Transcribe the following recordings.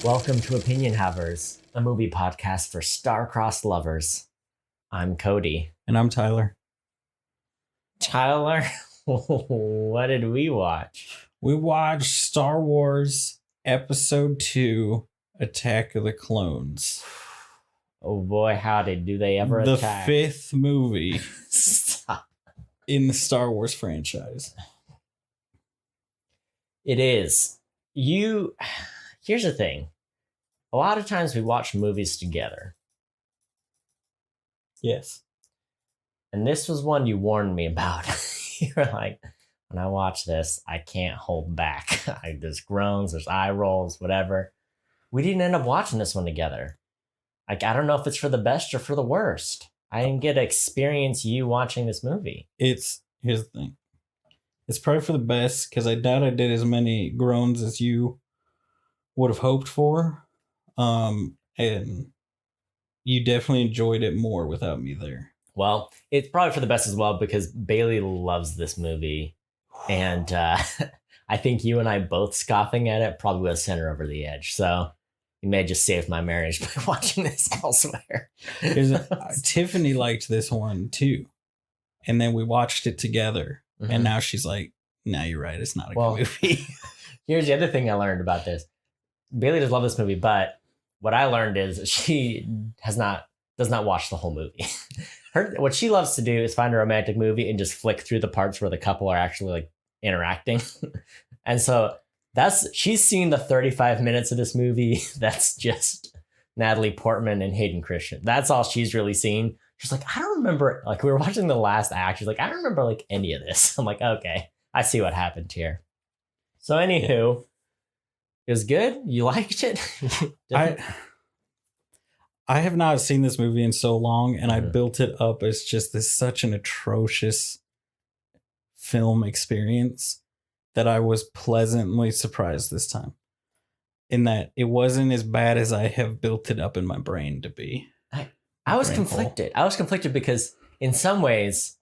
Welcome to Opinion Havers, a movie podcast for star-crossed lovers. I'm Cody. And I'm Tyler. Tyler, what did we watch? We watched Star Wars Episode 2, Attack of the Clones. Oh boy, howdy, do they ever the attack? The fifth movie Stop. in the Star Wars franchise. It is. Here's the thing. A lot of times we watch movies together. Yes. And this was one you warned me about. You were like, when I watch this, I can't hold back. There's groans, there's eye rolls, whatever. We didn't end up watching this one together. Like, I don't know if it's for the best or for the worst. I didn't get to experience you watching this movie. Here's the thing. It's probably for the best because I doubt I did as many groans as you would have hoped for. And you definitely enjoyed it more without me there. Well, it's probably for the best as well because Bailey loves this movie. And I think you and I both scoffing at it probably would have sent her over the edge. So you may have just saved my marriage by watching this elsewhere. Tiffany liked this one too. And then we watched it together. Mm-hmm. And now she's like, no, you're right. It's not a good movie. Here's the other thing I learned about this. Bailey does love this movie, but what I learned is she does not watch the whole movie. What she loves to do is find a romantic movie and just flick through the parts where the couple are actually like interacting. And so she's seen the 35 minutes of this movie. That's just Natalie Portman and Hayden Christensen. That's all she's really seen. She's like, I don't remember, like we were watching the last act. She's like, I don't remember like any of this. I'm like, okay, I see what happened here. So anywho, it was good. You liked it? I have not seen this movie in so long, and I built it up as just such an atrocious film experience that I was pleasantly surprised this time. In that it wasn't as bad as I have built it up in my brain to be. I was conflicted. I was conflicted because in some ways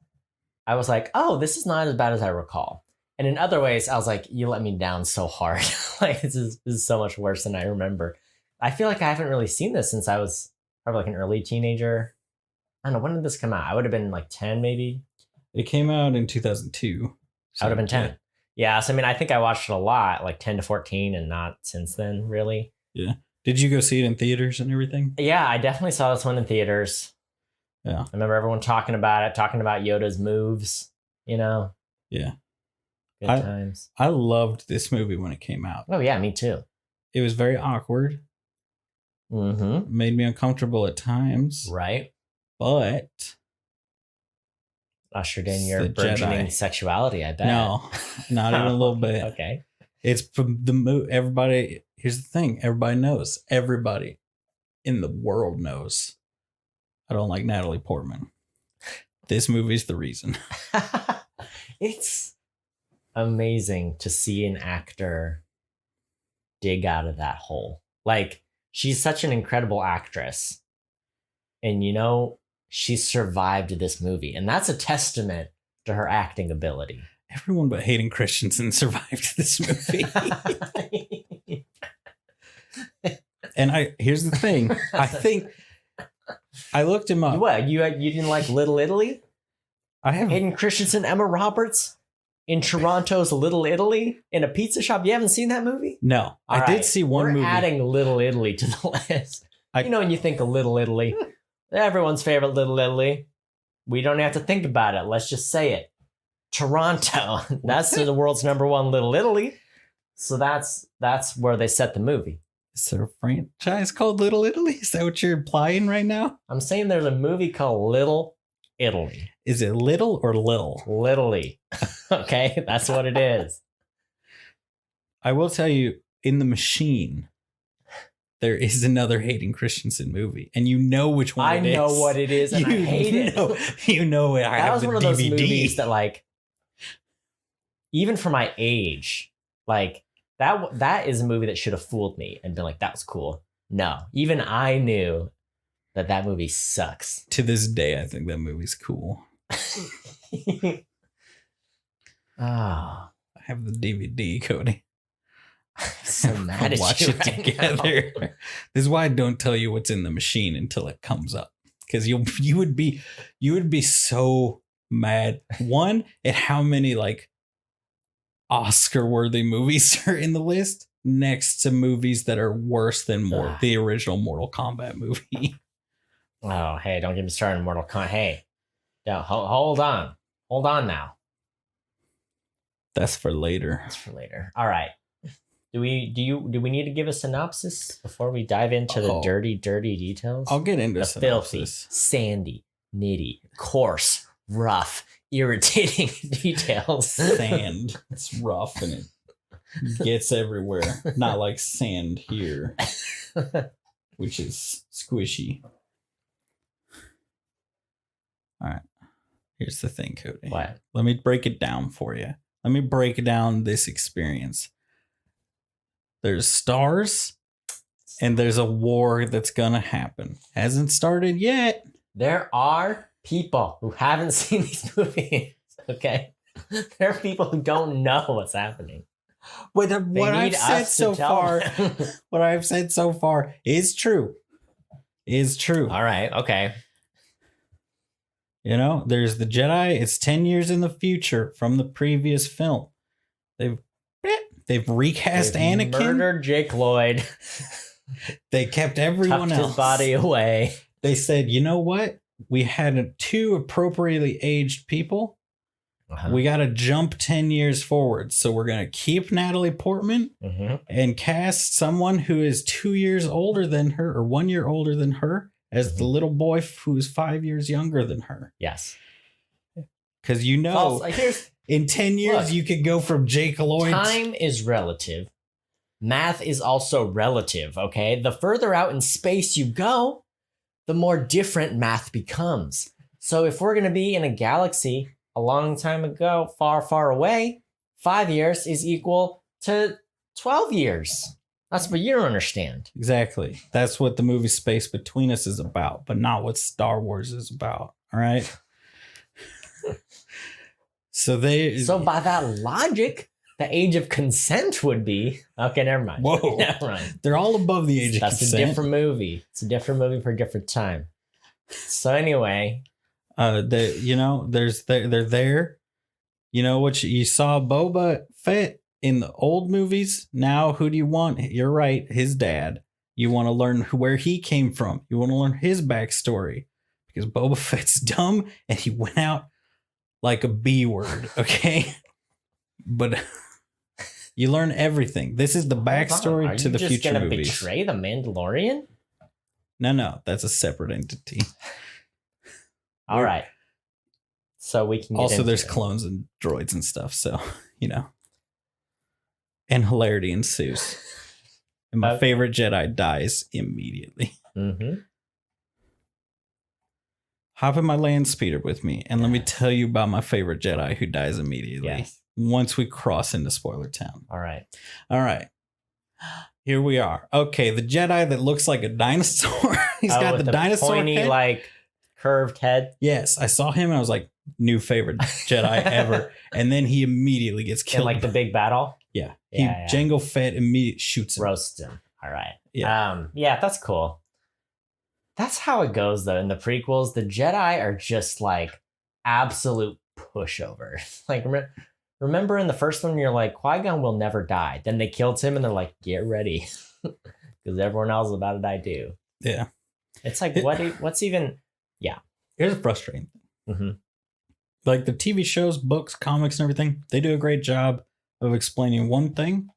I was like, oh, this is not as bad as I recall. And in other ways, I was like, you let me down so hard. Like this is so much worse than I remember. I feel like I haven't really seen this since I was probably like an early teenager. I don't know, when did this come out? I would have been like 10 maybe. It came out in 2002. So I would have been 10. Yeah, so I mean, I think I watched it a lot, like 10 to 14 and not since then, really. Yeah. Did you go see it in theaters and everything? Yeah, I definitely saw this one in theaters. Yeah. I remember everyone talking about Yoda's moves, you know? Yeah. Good times. I loved this movie when it came out. Oh, yeah, me too. It was very awkward. Mm-hmm. Made me uncomfortable at times. Right. But ushered in your burgeoning sexuality, I bet. No, not even a little bit. Okay. It's from the movie. Everybody, here's the thing. Everybody knows. Everybody in the world knows. I don't like Natalie Portman. This movie's the reason. It's amazing to see an actor dig out of that hole. Like, she's such an incredible actress. And, you know, she survived this movie. And that's a testament to her acting ability. Everyone but Hayden Christensen survived this movie. And here's the thing. I think I looked him up. What? You didn't like Little Italy? I have Hayden Christensen, Emma Roberts in Toronto's Little Italy in a pizza shop. You haven't seen that movie? No. I did see one movie. We're adding Little Italy to the list. You know, when you think of Little Italy, everyone's favorite Little Italy. We don't have to think about it. Let's just say it. Toronto. That's the world's #1 Little Italy. So that's where they set the movie. Is there a franchise called Little Italy? Is that what you're implying right now? I'm saying there's a movie called Little Italy. Is it little or lil? Littly. Okay, that's what it is. I will tell you, in The Machine, there is another Hayden Christensen movie, and you know which one it is. I know what it is, and I hate it. You know it. That was one of those movies that, like, even for my age, like, that is a movie that should have fooled me and been like, that was cool. No, even I knew that movie sucks. To this day, I think that movie's cool. Ah, I have the DVD, Cody. so mad at watch you it right together. now. This is why I don't tell you what's in the machine until it comes up, because you would be so mad, one, at how many like Oscar worthy movies are in the list next to movies that are worse than the original Mortal Kombat movie. Oh, hey, don't get me started on Mortal Kombat. Hey, no, hold on now. That's for later. All right. Do we need to give a synopsis before we dive into the dirty details? I'll get into the synopsis. Filthy, sandy, nitty, coarse, rough, irritating details. Sand. It's rough and it gets everywhere. Not like sand here, which is squishy. All right. Here's the thing, Cody. What? Let me break it down for you. Let me break down this experience. There's stars, and there's a war that's gonna happen. Hasn't started yet. There are people who haven't seen these movies. Okay, there are people who don't know what's happening. What I've said so far, what I've said so far is true. Is true. All right. Okay. You know, there's the Jedi. It's 10 years in the future from the previous film. They've recast Anakin. Murdered Jake Lloyd. They kept everyone else. His body away. They said, you know what? We had 2 appropriately aged people. Uh-huh. We got to jump 10 years forward. So we're going to keep Natalie Portman and cast someone who is 2 years older than her or 1 year older than her as the little boy who's 5 years younger than her. Yes. Because you know, in 10 years, you could go from Jake Lloyd. Time is relative. Math is also relative, okay? The further out in space you go, the more different math becomes. So if we're going to be in a galaxy a long time ago, far, far away, 5 years is equal to 12 years. That's what you don't understand. Exactly. That's what the movie Space Between Us is about, but not what Star Wars is about. All right. So by that logic, the age of consent would be okay. Never mind. Whoa, never mind. They're all above the age of consent. That's a different movie. It's a different movie for a different time. So anyway, they're there. You know what you saw Boba Fett in the old movies. Now, who do you want? You're right, his dad. You want to learn where he came from. You want to learn his backstory because Boba Fett's dumb and he went out like a B word, okay? But you learn everything. This is the backstory to the future movies. Are you just betray the Mandalorian? No, that's a separate entity. All right. So we can get also there's clones and droids and stuff, so you know. And hilarity ensues. And my favorite Jedi dies immediately. Hop in my land speeder with me, and let me tell you about my favorite Jedi who dies immediately once we cross into Spoiler Town. All right. Here we are. Okay, the Jedi that looks like a dinosaur. He's got the dinosaur pointy, head. like curved head. Yes, I saw him and I was like, new favorite Jedi ever. And then he immediately gets killed. In like the big battle? Yeah. Jango Fett immediately shoots him. Roasts him. All right. Yeah. That's cool. That's how it goes, though. In the prequels, the Jedi are just like absolute pushovers. Like, remember in the first one, you're like, Qui-Gon will never die. Then they killed him, and they're like, get ready. Because everyone else is about to die, too. Yeah. It's like, what's even... Yeah. Here's a frustrating thing. Like, the TV shows, books, comics, and everything, they do a great job of explaining one thing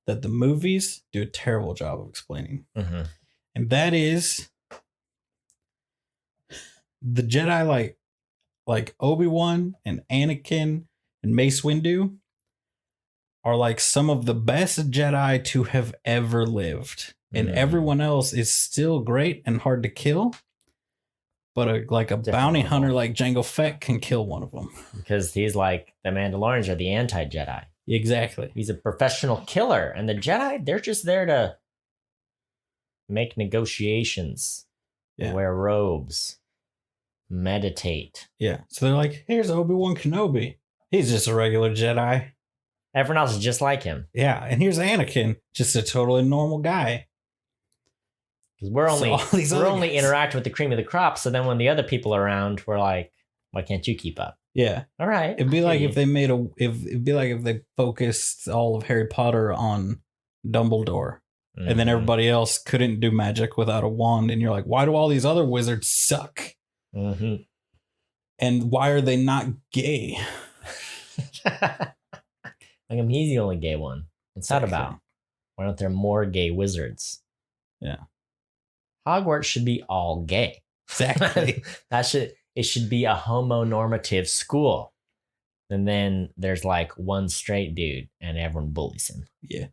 that the movies do a terrible job of explaining. And that is... the Jedi like Obi-Wan and Anakin and Mace Windu are like some of the best Jedi to have ever lived. And everyone else is still great and hard to kill. But a bounty hunter like Jango Fett can kill one of them. Because he's like, the Mandalorians are the anti-Jedi. Exactly. He's a professional killer. And the Jedi, they're just there to make negotiations. Wear robes. Meditate. Yeah. So they're like, here's Obi-Wan Kenobi. He's just a regular Jedi. Everyone else is just like him. Yeah, and here's Anakin, just a totally normal guy. Because we're only interact with the cream of the crop. So then when the other people are around, we're like, why can't you keep up? Yeah. All right. It'd be like if they focused all of Harry Potter on Dumbledore. And then everybody else couldn't do magic without a wand. And you're like, why do all these other wizards suck? Mm-hmm. And why are they not gay? Like, he's the only gay one. What's that about? Why aren't there more gay wizards? Yeah. Hogwarts should be all gay. Exactly. It should be a homonormative school. And then there's like one straight dude and everyone bullies him. Yeah.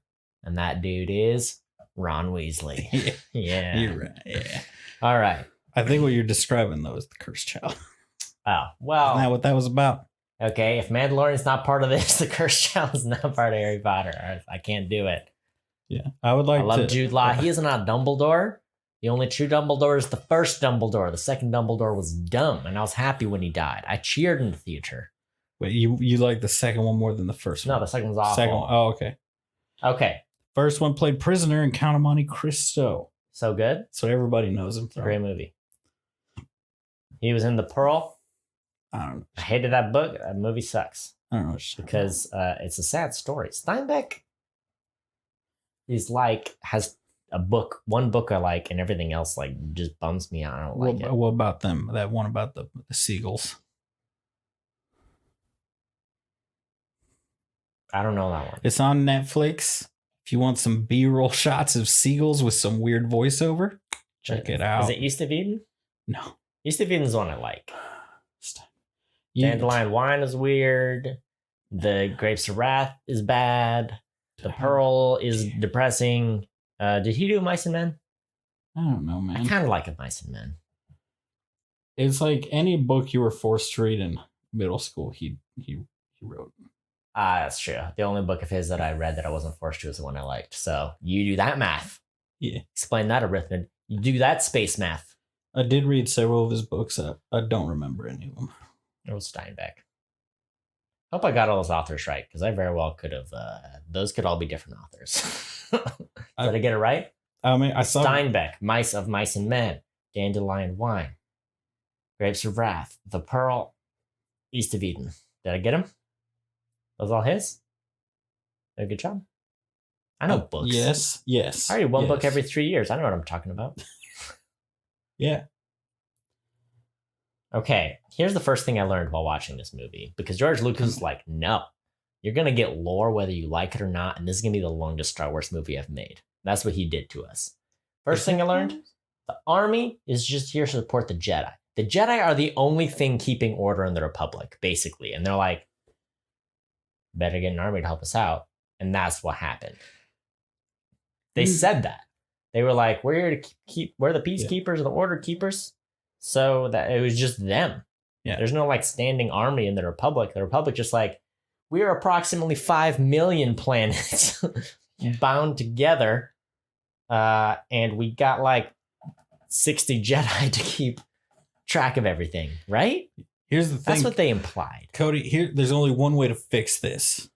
And that dude is Ron Weasley. Yeah. You're right. Yeah. All right. I think what you're describing, though, is the cursed child. Oh, well. Isn't that what that was about? Okay, if Mandalorian's not part of this, the cursed child is not part of Harry Potter. I can't do it. Yeah. I love Jude Law. He is not Dumbledore. The only true Dumbledore is the first Dumbledore. The second Dumbledore was dumb, and I was happy when he died. I cheered in the theater. Wait, you like the second one more than the first one? No, the second one's awful. Second one. Oh, okay. Okay. First one played prisoner in Count of Monte Cristo. So good. So everybody knows him. It's a great movie. He was in The Pearl. I don't know. I hated that book. That movie sucks. I don't know. Because it's a sad story. Steinbeck is like, has one book I like, and everything else like just bums me out. I don't like it. What about them? That one about the seagulls? I don't know that one. It's on Netflix. If you want some B-roll shots of seagulls with some weird voiceover, check it out. Is it East of Eden? No. East of Eden is the one I like. Dandelion Wine is weird. The Grapes of Wrath is bad. The Pearl is depressing. Did he do Mice and Men? I don't know, man. I kind of like Mice and Men. It's like any book you were forced to read in middle school, he wrote. That's true. The only book of his that I read that I wasn't forced to is the one I liked. So you do that math. Yeah. Explain that arithmetic. You do that space math. I did read several of his books. I don't remember any of them. It was Steinbeck. Hope I got all those authors right, because I very well could have. Those could all be different authors. Did I get it right? I mean, I saw Steinbeck, Mice and Men, Dandelion Wine, Grapes of Wrath, The Pearl, East of Eden. Did I get him? Was all his? Did a good job. I know books. Yes. I read one book every 3 years. I know what I'm talking about. Yeah. Okay, here's the first thing I learned while watching this movie. Because George Lucas was like, no, you're going to get lore whether you like it or not. And this is going to be the longest Star Wars movie I've made. That's what he did to us. First thing I learned, the army is just here to support the Jedi. The Jedi are the only thing keeping order in the Republic, basically. And they're like, better get an army to help us out. And that's what happened. They said that. They were like, we're here to we're the peacekeepers or the order keepers. So that it was just them. Yeah. There's no like standing army in the Republic. The Republic just like, we are approximately 5 million planets bound together. And we got like 60 Jedi to keep track of everything, right? Here's the thing. That's what they implied. Cody, there's only one way to fix this.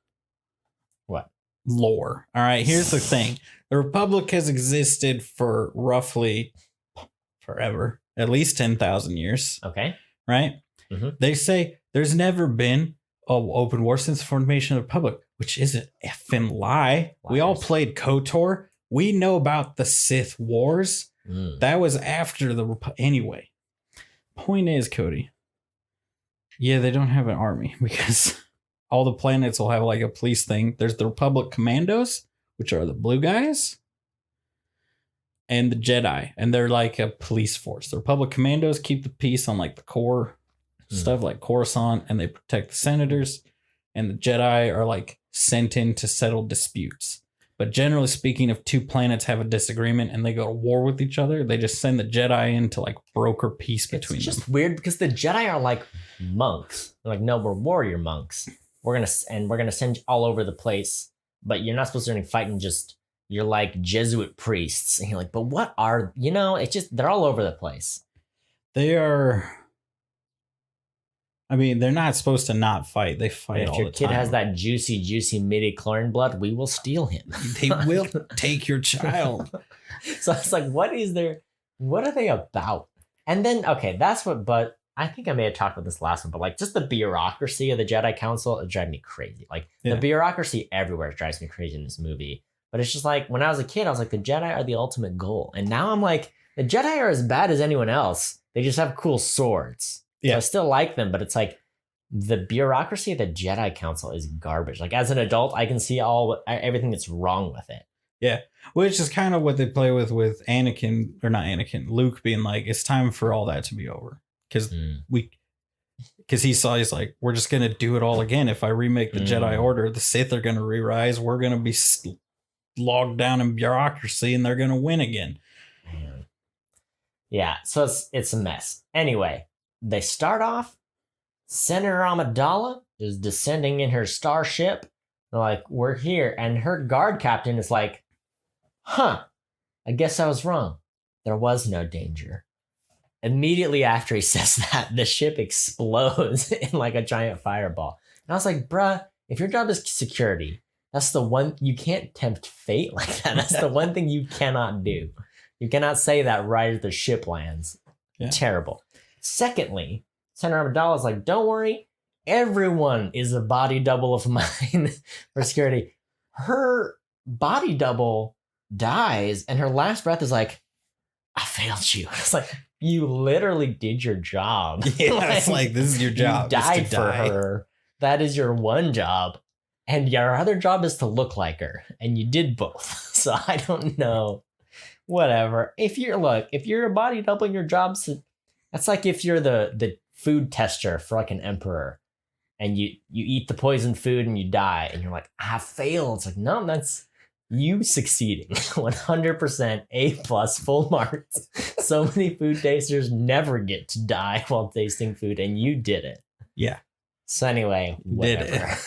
What? Lore. All right, here's the thing. The Republic has existed for roughly forever, at least 10,000 years. Okay. Right? Mm-hmm. They say there's never been an open war since the formation of the Republic, which is an effing lie. Liars. We all played KOTOR. We know about the Sith Wars. That was after the anyway. Point is, Cody. Yeah, they don't have an army because all the planets will have like a police thing. There's the Republic Commandos, which are the blue guys, and the Jedi, and they're like a police force. The Republic Commandos keep the peace on like the core stuff, like Coruscant, and they protect the senators. And the Jedi are like sent in to settle disputes. But generally speaking, if two planets have a disagreement and they go to war with each other, they just send the Jedi in to like broker peace between them. It's just weird because the Jedi are like monks. They're like, no, we're warrior monks. We're gonna send you all over the place, but you're not supposed to be fighting. You're like Jesuit priests, and you're like, but what are it's just they're all over the place. They are. I mean, they're not supposed to not fight. They fight all the time. If your kid has that juicy midi-chlorian blood, we will steal him. They will take your child. So it's like, what are they about? And then, okay, but I think I may have talked about this last one, but like just the bureaucracy of the Jedi Council, it drives me crazy. Like the bureaucracy everywhere drives me crazy in this movie. But it's just like, when I was a kid, I was like, the Jedi are the ultimate goal. And now I'm like, the Jedi are as bad as anyone else. They just have cool swords. Yeah. So I still like them, but it's like the bureaucracy of the Jedi Council is garbage. Like as an adult, I can see everything that's wrong with it. Yeah. Which is kind of what they play with Anakin, or not Anakin, Luke being like, it's time for all that to be over. Because he's like, we're just going to do it all again. If I remake the Jedi Order, the Sith are going to re-rise. We're going to be logged down in bureaucracy and they're going to win again. Man. Yeah. So it's a mess. Anyway, they start off, Senator Amidala is descending in her starship. They're like, we're here. And her guard captain is like, I guess I was wrong. There was no danger. Immediately after he says that, the ship explodes in like a giant fireball. And I was like, bruh, if your job is security, that's the one, you can't tempt fate like that. That's the one thing you cannot do. You cannot say that right as the ship lands. Yeah. Terrible. Secondly, Senator Amidala is like, don't worry, everyone is a body double of mine for security. Her body double dies, and her last breath is like, I failed you. It's like, you literally did your job. Yeah, it's like, this is your job. You died for her. That is your one job. And your other job is to look like her. And you did both. So I don't know. Whatever. If you're a body double in your job, that's like if you're the food tester for like an emperor and you eat the poison food and you die and you're like, I failed. It's like, no, that's you succeeding. 100% A+, full marks. So many food tasters never get to die while tasting food, and you did it. Yeah. So anyway, whatever.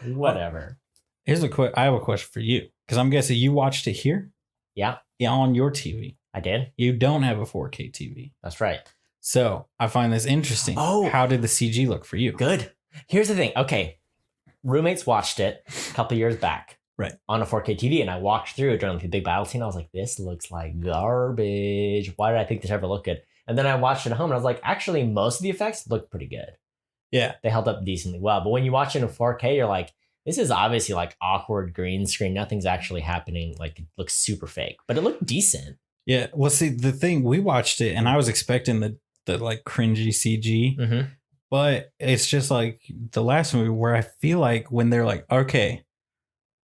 Whatever. I have a question for you, because I'm guessing you watched it here. Yeah. On your TV. I did. You don't have a 4K TV. That's right. So I find this interesting. Oh, how did the CG look for you? Good. Here's the thing. Okay, roommates watched it a couple years back. Right. On a 4K TV, and I walked through it during the big battle scene. I was like, this looks like garbage. Why did I think this ever looked good? And then I watched it at home and I was like, actually, most of the effects look pretty good. Yeah. They held up decently well. But when you watch it in 4K, you're like, this is obviously like awkward green screen. Nothing's actually happening. Like, it looks super fake, but it looked decent. Yeah. Well, see, the thing, we watched it and I was expecting the like cringy CG, but it's just like the last movie where I feel like when they're like, okay,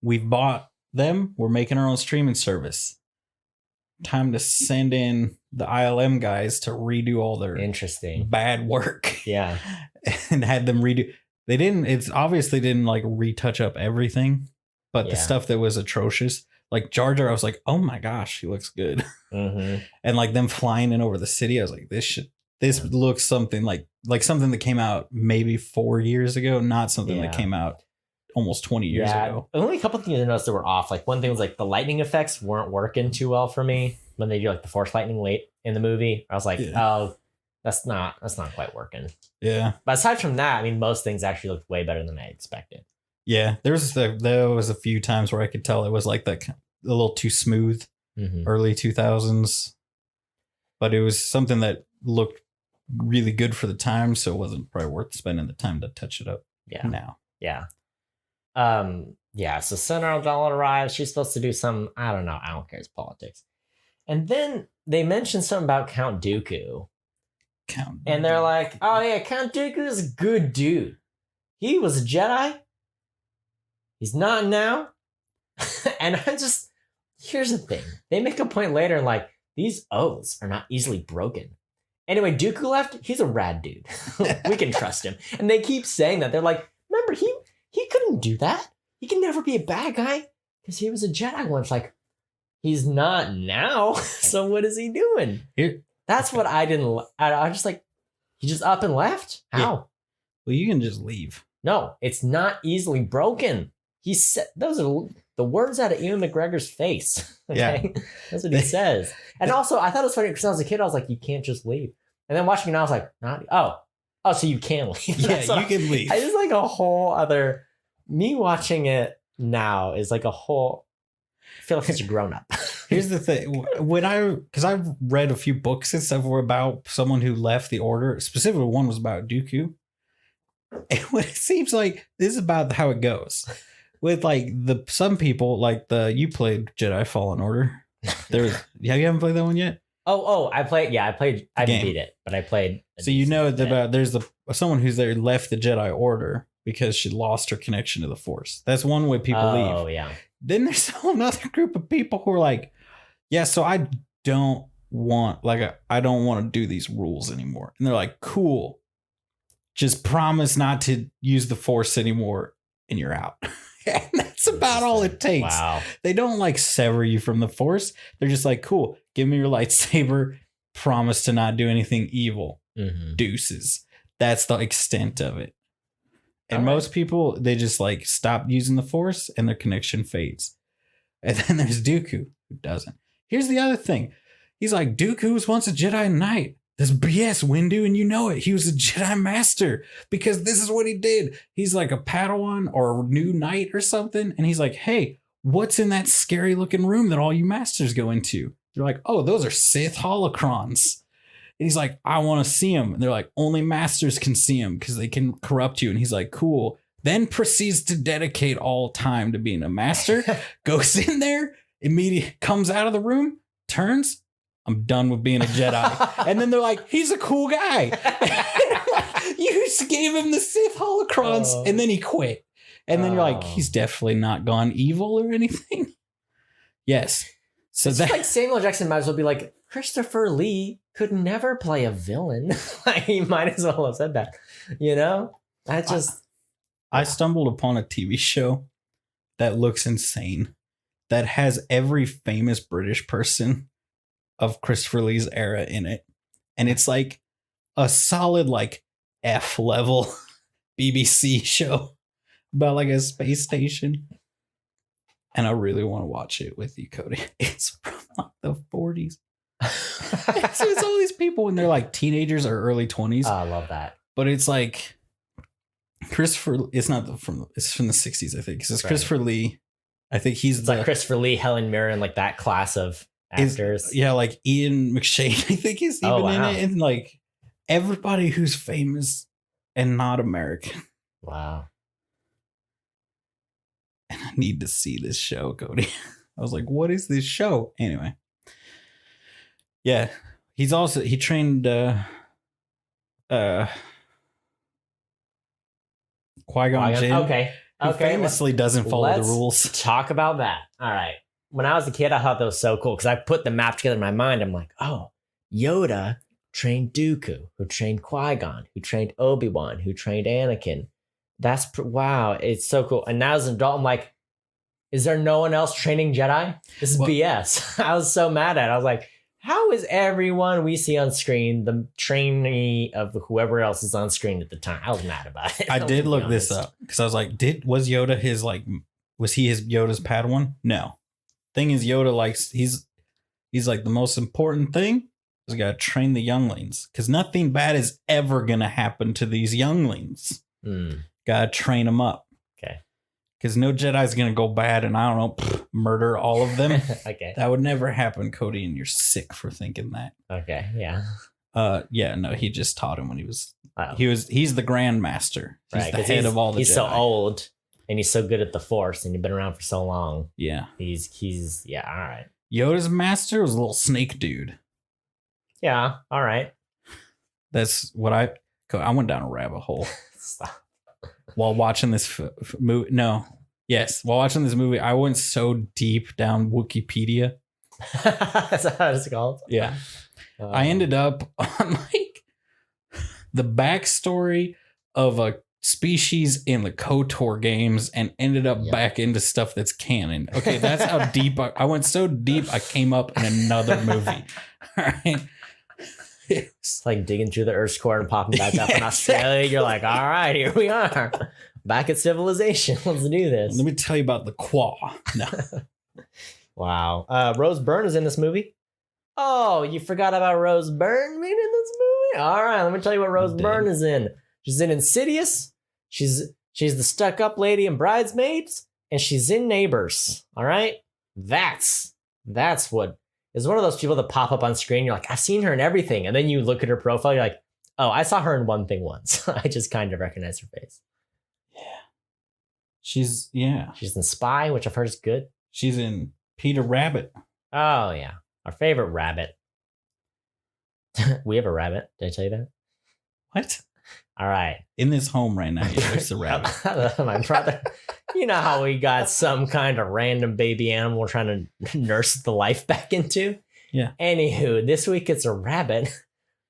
we've bought them, we're making our own streaming service. Time to send in the ILM guys to redo all their bad work. Yeah. And had them redo. It's obviously didn't like retouch up everything, but the stuff that was atrocious, like Jar Jar, I was like, oh my gosh, he looks good. And like them flying in over the city, I was like, this looks something like something that came out maybe 4 years ago, not something that came out almost 20 years ago. Only a couple of things I noticed that were off. Like one thing was like the lightning effects weren't working too well for me when they do like the force lightning late in the movie. I was like, oh, that's not quite working. Yeah. But aside from that, I mean, most things actually looked way better than I expected. Yeah. There was a few times where I could tell it was like a little too smooth, early 2000s, but it was something that looked really good for the time. So it wasn't probably worth spending the time to touch it up now. Yeah. So Senator Amidala arrives. She's supposed to do some, I don't care, it's politics. And then they mention something about Count Dooku. And they're like, oh yeah, Count Dooku is a good dude. He was a Jedi. He's not now. And here's the thing. They make a point later and like, these oaths are not easily broken. Anyway, Dooku left. He's a rad dude. We can trust him. And they keep saying that. They're like, remember, he couldn't do that. He can never be a bad guy because he was a Jedi once. Like, he's not now. So what is he doing? That's what I didn't. I was just like, he just up and left? How? Yeah. Well, you can just leave. No, it's not easily broken. He said those are the words out of Ewan McGregor's face. Okay? Yeah. That's what he says. And also, I thought it was funny because I was a kid. I was like, you can't just leave. And then watching it now, I was like, Oh, so you can leave. Yeah, you can leave. It's like a whole other. Me watching it now is like a whole. I feel like such a grown up. Here's the thing: because I've read a few books and stuff were about someone who left the order. Specifically, one was about Dooku. And what it seems like this is about how it goes with like some people like you played Jedi Fallen Order. You haven't played that one yet? I played. Yeah, I played. I didn't beat it, but I played. So you know about there's someone who's there left the Jedi Order because she lost her connection to the Force. That's one way people leave. Oh yeah. Then there's a whole other group of people who are like, yeah, so I don't want to do these rules anymore. And they're like, cool. Just promise not to use the Force anymore and you're out. And that's about all it takes. Wow. They don't like sever you from the Force. They're just like, cool, give me your lightsaber. Promise to not do anything evil. Mm-hmm. Deuces. That's the extent of it. And most people, they just like stop using the Force and their connection fades. And then there's Dooku who doesn't. Here's the other thing. He's like, Dooku was once a Jedi Knight. That's BS, Windu, and you know it. He was a Jedi Master because this is what he did. He's like a Padawan or a new knight or something. And he's like, hey, what's in that scary looking room that all you masters go into? They're like, oh, those are Sith holocrons. And he's like, I want to see them. And they're like, only masters can see them because they can corrupt you. And he's like, cool. Then proceeds to dedicate all time to being a master. Goes in there, immediately comes out of the room, turns. I'm done with being a Jedi. And then they're like, he's a cool guy. Like, you just gave him the Sith holocrons and then he quit. And then you're like, he's definitely not gone evil or anything. Yes. So it's like Samuel Jackson might as well be like, Christopher Lee could never play a villain. Like, he might as well have said that. You know? I stumbled upon a TV show that looks insane. That has every famous British person of Christopher Lee's era in it. And it's like a solid like F level BBC show about like a space station. And I really want to watch it with you, Cody. It's from like the 40s. It's all these people when they're like teenagers or early 20s. Oh, I love that. But it's like Christopher, it's from the 60s, I think. It's Christopher Lee. I think he's like Christopher Lee, Helen Mirren, like that class of actors. Yeah, like Ian McShane, I think he's even in it. And like everybody who's famous and not American. Wow. And I need to see this show, Cody. I was like, what is this show? Anyway. Yeah. He trained Qui-Gon Jinn. Okay. Who famously doesn't follow the rules. Talk about that. All right. When I was a kid, I thought that was so cool because I put the map together in my mind. I'm like, oh, Yoda trained Dooku, who trained Qui-Gon, who trained Obi-Wan, who trained Anakin. Wow, it's so cool. And now as an adult, I'm like, is there no one else training Jedi? This is BS. I was so mad at it. I was like, how is everyone we see on screen the trainee of whoever else is on screen at the time? I was mad about it. I did look this up because I was like, was Yoda Yoda's Padawan? No. Thing is, Yoda likes he's like the most important thing is gotta train the younglings because nothing bad is ever gonna happen to these younglings. Gotta train them up. Okay. Because no Jedi's gonna go bad and I don't know murder all of them. Okay. That would never happen, Cody, and you're sick for thinking that. Okay. Yeah. Yeah. No, he just taught him when he was. He's the Grand Master. He's the head of all the Jedi. He's so old. And he's so good at the Force, and you've been around for so long. Yeah. He's all right. Yoda's master was a little snake dude. Yeah, all right. That's what I went down a rabbit hole. While watching this movie. No. Yes. While watching this movie, I went so deep down Wikipedia. That's how it's called? Yeah. I ended up on like the backstory of a species in the KOTOR games and ended up back into stuff that's canon. Okay, that's how deep I went. So deep I came up in another movie. All right. It's like digging through the Earth's core and popping back up in Australia. You're like, all right, here we are. Back at civilization. Let's do this. Let me tell you about the Quah. No. Wow. Rose Byrne is in this movie. Oh, you forgot about Rose Byrne being in this All right. Let me tell you what Rose Dead. Byrne is in. She's in Insidious. She's the stuck-up lady in Bridesmaids, and she's in Neighbors. All right. That's what is one of those people that pop up on screen. You're like, I've seen her in everything, and then you look at her profile. You're like, oh, I saw her in one thing once. I just kind of recognize her face. She's in Spy, which I've heard is good. She's in Peter Rabbit. Oh yeah, our favorite rabbit. We have a rabbit. Did I tell you that? What? All right. In this home right now, there's a rabbit. My brother. You know how we got some kind of random baby animal we're trying to nurse the life back into? Yeah. Anywho, this week it's a rabbit.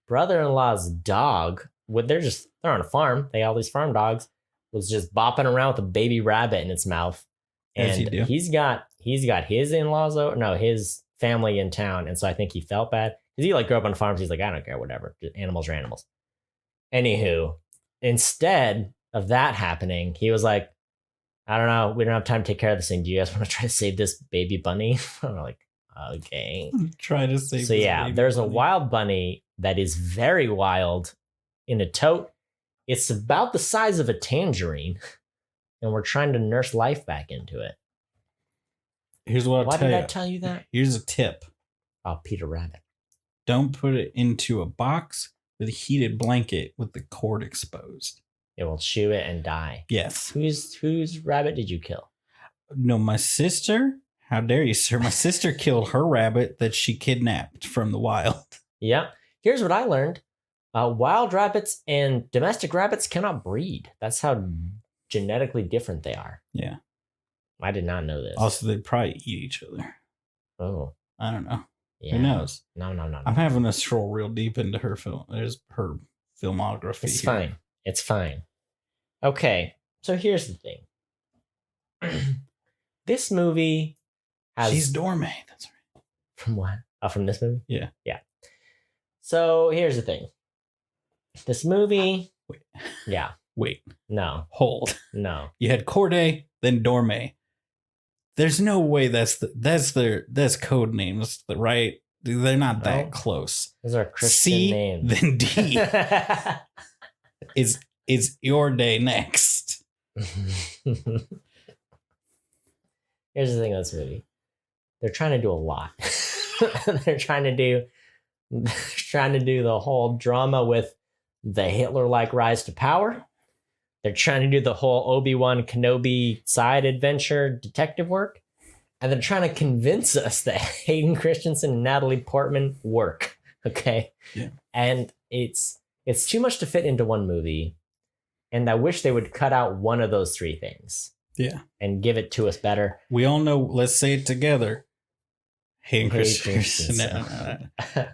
Brother-in-law's dog. They're on a farm. They got all these farm dogs. Was just bopping around with a baby rabbit in its mouth. And he's got his in-laws his family in town. And so I think he felt bad. Because he grew up on farms. He's like, I don't care, whatever. Animals are animals. Anywho, instead of that happening, he was like, I don't know. We don't have time to take care of this thing. Do you guys want to try to save this baby bunny? I'm like, okay. Try to save So yeah, there's a wild bunny that is very wild in a tote. It's about the size of a tangerine, and we're trying to nurse life back into it. Here's what I'll tell you. Why did I tell you that? Here's a tip. Oh, Peter Rabbit. Don't put it into a box with a heated blanket with the cord exposed. It will chew it and die. Yes. Whose rabbit did you kill? No, my sister. How dare you, sir? My sister killed her rabbit that she kidnapped from the wild. Yep. Here's what I learned. Wild rabbits and domestic rabbits cannot breed. That's how genetically different they are. Yeah. I did not know this. Also, they probably eat each other. Oh. I don't know. Yeah. Who knows? No. I'm having to stroll real deep into her film. There's her filmography. It's fine. It's fine. Okay. So here's the thing. This movie has... She's Dorme. That's right. From what? Oh, from this movie? Yeah. Yeah. So here's the thing. This movie... Wait. Yeah. Wait. No. Hold. No. You had Corday, then Dorme. There's no way that's code names, right? They're not that close. Those are Christian C, names. then D. is your day next. Here's the thing about this movie. They're trying to do a lot. They're trying to do the whole drama with the Hitler-like rise to power. They're trying to do the whole Obi-Wan Kenobi side adventure detective work. And they're trying to convince us that Hayden Christensen and Natalie Portman work. Okay? Yeah. And it's too much to fit into one movie. And I wish they would cut out one of those three things. Yeah. And give it to us better. We all know, let's say it together. Hayden Christensen. No.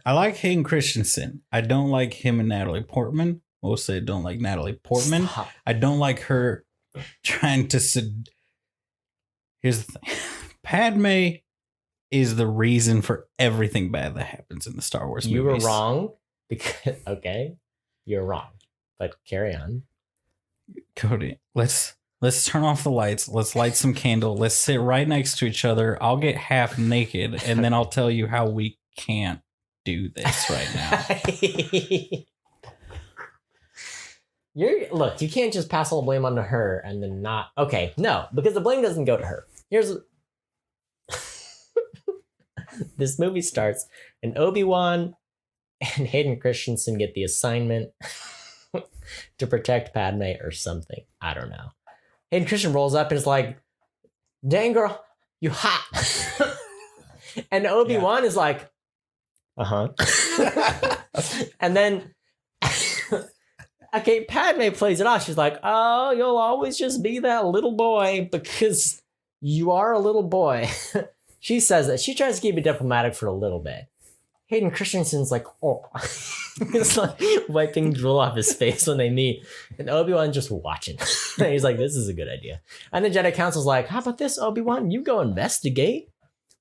I like Hayden Christensen. I don't like him and Natalie Portman. Mostly I don't like Natalie Portman. Stop. I don't like her trying to... Here's the thing. Padme is the reason for everything bad that happens in the Star Wars movies. You were wrong. Okay. You're wrong. But carry on. Cody, let's turn off the lights. Let's light some candle. Let's sit right next to each other. I'll get half naked, and then I'll tell you how we can't do this right now. Look, you can't just pass all the blame onto her and then not... Okay, no, because the blame doesn't go to her. This movie starts, and Obi-Wan and Hayden Christensen get the assignment to protect Padme or something. I don't know. Hayden Christensen rolls up and is like, dang girl, you hot. And Obi-Wan is like, uh-huh. And then... Okay, Padme plays it off. She's like, oh, you'll always just be that little boy because you are a little boy. She says that. She tries to keep it diplomatic for a little bit. Hayden Christensen's like, oh. It's like wiping drool off his face when they meet. And Obi-Wan just watching. He's like, this is a good idea. And the Jedi Council's like, how about this, Obi-Wan? You go investigate.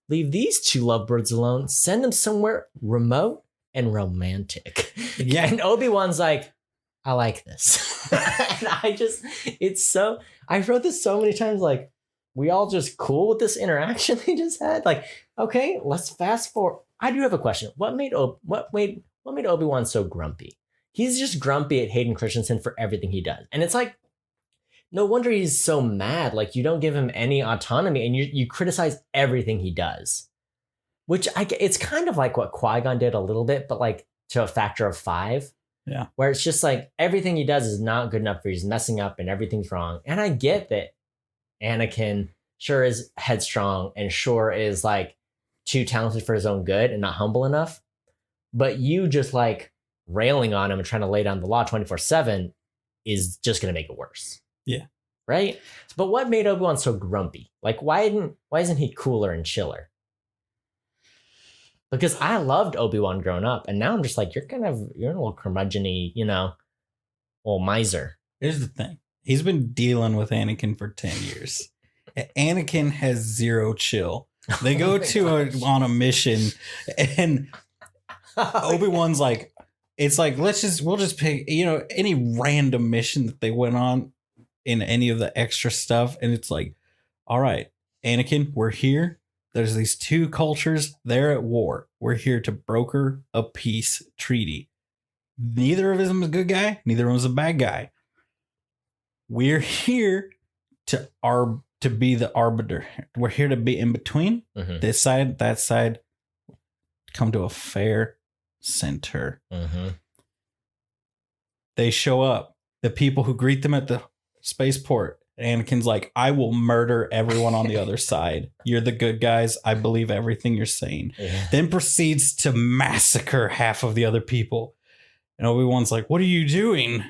Leave these two lovebirds alone. Send them somewhere remote and romantic. Yeah. And Obi-Wan's like, I like this. And I wrote this so many times, like, we all just cool with this interaction they just had. Like, okay, let's fast forward. I do have a question. What made Obi-Wan so grumpy? he's just grumpy at Hayden Christensen for everything he does. And it's like, no wonder he's so mad. Like, you don't give him any autonomy and you criticize everything he does. Which it's kind of like what Qui-Gon did a little bit, but like to a factor of 5. Yeah. Where it's just like everything he does is not good enough for you. He's messing up and everything's wrong. And I get that Anakin sure is headstrong and sure is like too talented for his own good and not humble enough. But you just like railing on him and trying to lay down the law 24/7 is just going to make it worse. Yeah. Right? But what made Obi-Wan so grumpy? Like, why isn't he cooler and chiller? Because I loved Obi-Wan growing up, and now I'm just like, you're a little curmudgeon-y, old miser. Here's the thing. He's been dealing with Anakin for 10 years. Anakin has zero chill. They go on a mission, and Obi-Wan's like, it's like, we'll just pick, any random mission that they went on in any of the extra stuff. And it's like, all right, Anakin, we're here. There's these two cultures. They're at war. We're here to broker a peace treaty. Neither of them is a good guy. Neither of them is a bad guy. We're here to be the arbiter. We're here to be in between. Mm-hmm. This side, that side, come to a fair center. Mm-hmm. They show up. The people who greet them at the spaceport. Anakin's like, I will murder everyone on the other side. You're the good guys. I believe everything you're saying. Yeah. Then proceeds to massacre half of the other people. And Obi-Wan's like, what are you doing?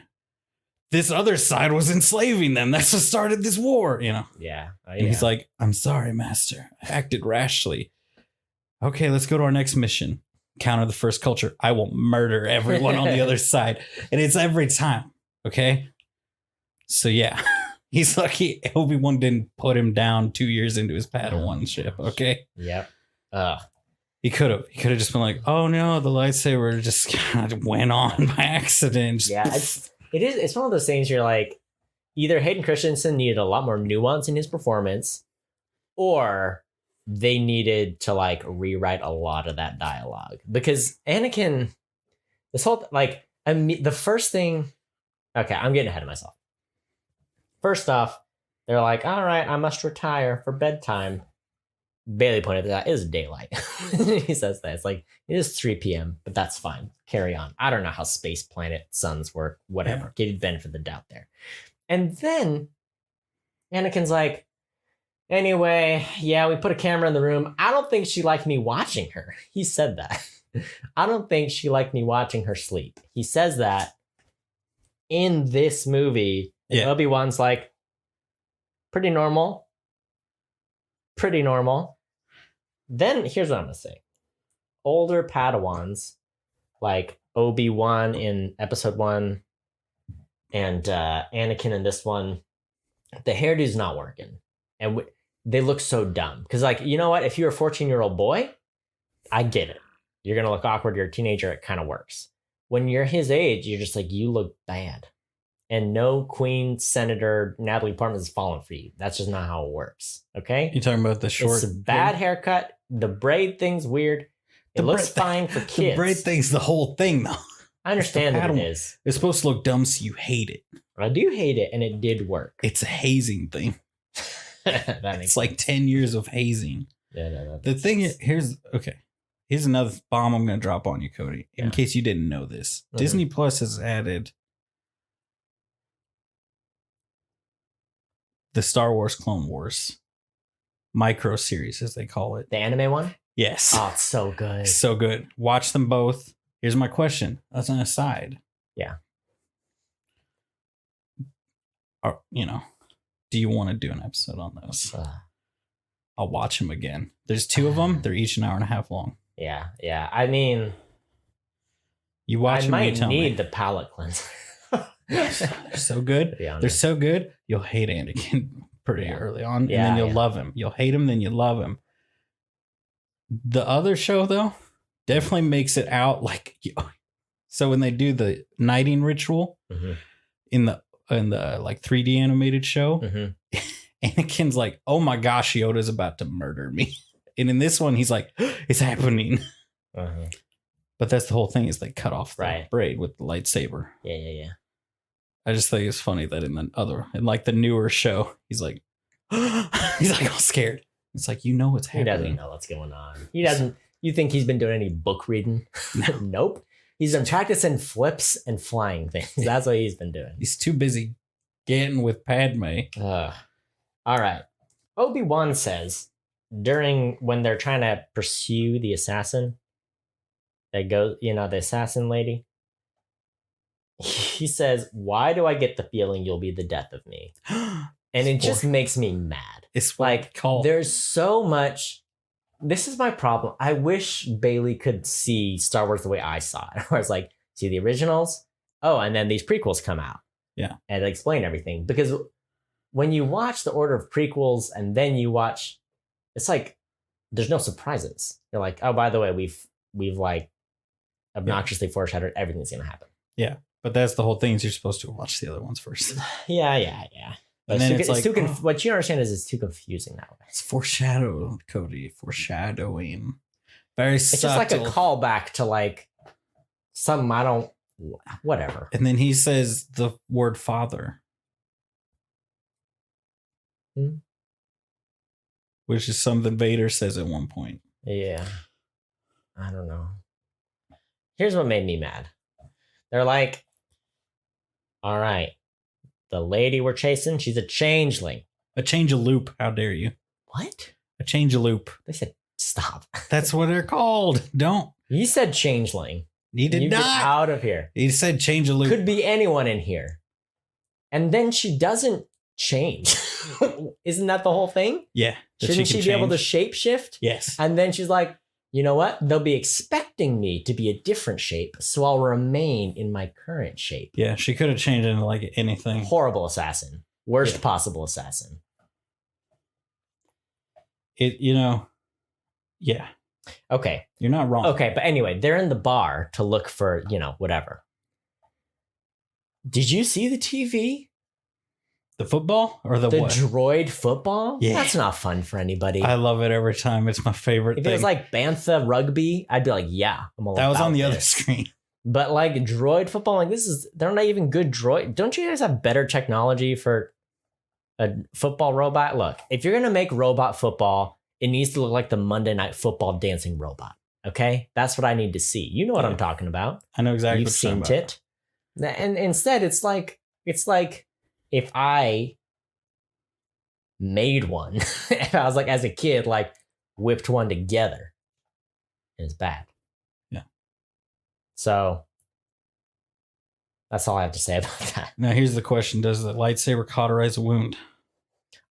This other side was enslaving them. That's what started this war, Yeah. And he's like, I'm sorry, master. I acted rashly. Okay, let's go to our next mission. Counter the first culture. I will murder everyone on the other side. And it's every time. Okay? So, yeah. He's lucky Obi-Wan didn't put him down 2 years into his Padawan ship, okay? Yep. He could have just been like, oh no, the lightsaber just kind of went on by accident. Yeah, it's one of those things you're like, either Hayden Christensen needed a lot more nuance in his performance, or they needed to like rewrite a lot of that dialogue. Because Anakin, this whole, the first thing, okay, I'm getting ahead of myself. First off, they're like, all right, I must retire for bedtime. Bailey pointed that out. It is daylight. He says that. It's like, it is 3 p.m., but that's fine. Carry on. I don't know how space planet suns work. Whatever. Yeah. Give benefit of the doubt there. And then Anakin's like, anyway, yeah, we put a camera in the room. I don't think she liked me watching her. He said that. I don't think she liked me watching her sleep. He says that in this movie. Yeah. Obi-Wan's like, pretty normal. Pretty normal. Then here's what I'm going to say. Older Padawans, like Obi-Wan in episode 1 and Anakin in this one, the hairdo's not working. And they look so dumb. Because, you know what? If you're a 14-year-old boy, I get it. You're going to look awkward. You're a teenager. It kind of works. When you're his age, you're just like, you look bad. And no Queen Senator Natalie Portman is falling for you. That's just not how it works. Okay? You talking about the short? It's a bad haircut. The braid thing's weird. It looks fine for kids. The braid thing's the whole thing, though. I understand that it is. It's supposed to look dumb, so you hate it. I do hate it, and it did work. It's a hazing thing. It's like 10 years of hazing. Yeah, no, the thing is, here's another bomb I'm going to drop on you, Cody, in case you didn't know this. Mm-hmm. Disney Plus has added the Star Wars Clone Wars micro series, as they call it. The anime one? Yes. Oh, it's so good. So good. Watch them both. Here's my question. As an aside. Yeah. Do you want to do an episode on those? I'll watch them again. There's 2 of them. They're each an hour and a half long. Yeah. I mean, you watch them. I might need the palate cleanser. They're so good. They're so good. You'll hate Anakin pretty early on, and then you'll love him. You'll hate him, then you love him. The other show, though, definitely makes it out like. So when they do the knighting ritual in the 3D animated show, Anakin's like, "Oh my gosh, Yoda's about to murder me," and in this one, he's like, "It's happening." But that's the whole thing is they cut off the Right. braid with the lightsaber. Yeah. I just think it's funny that in the newer show, he's like all scared. It's like, what's He happening. doesn't know what's going on. He doesn't. You think he's been doing any book reading? No. Nope. He's been practicing flips and flying things. That's what he's been doing. He's too busy getting with Padme. All right. Obi-Wan says when they're trying to pursue the assassin, the assassin lady, he says, "Why do I get the feeling you'll be the death of me?" And it just makes me mad. It's like, there's so much. This is my problem. I wish Bailey could see Star Wars the way I saw it. Where it's like, see the originals? Oh, and then these prequels come out. Yeah. And explain everything. Because when you watch the order of prequels and then you watch, it's like, there's no surprises. You're like, oh, by the way, we've like obnoxiously foreshadowed everything's going to happen. Yeah. But that's the whole thing is you're supposed to watch the other ones first. Yeah. And then it's like, what you understand is it's too confusing that way. It's foreshadowing. Very It's subtle. just like a callback to like something I don't, whatever. And then he says the word father. Which is something Vader says at one point. Yeah. I don't know. Here's what made me mad. They're like, all right, the lady we're chasing, she's a changeling. A change of loop. How dare you? What? A change of loop. They said, stop. That's what they're called. Don't. You said changeling. He did You not. Get out of here. He said change of loop. Could be anyone in here. And then she doesn't change. Isn't that the whole thing? Yeah. Shouldn't she be able to shapeshift? Yes. And then she's like, you know what? They'll be expecting me to be a different shape, so I'll remain in my current shape. Yeah, she could have changed into like anything. Horrible assassin. Worst possible assassin. Yeah. Okay. You're not wrong. Okay, but anyway, they're in the bar to look for, whatever. Did you see the TV? The football or the what? Droid football? Yeah. That's not fun for anybody. I love it every time. It's my favorite If thing. it was like Bantha rugby, I'd be like, yeah, I'm all that was about on the other this. screen. But like droid football, like they're not even good droid. Don't you guys have better technology for a football robot? Look, if you're going to make robot football, it needs to look like the Monday Night Football dancing robot. Okay? That's what I need to see. You know what I'm talking about. I know exactly You've what you're seen talking it. And instead, it's like if I made one, if I was like, as a kid, like whipped one together, and it's bad. Yeah. So that's all I have to say about that. Now, here's the question. Does the lightsaber cauterize a wound?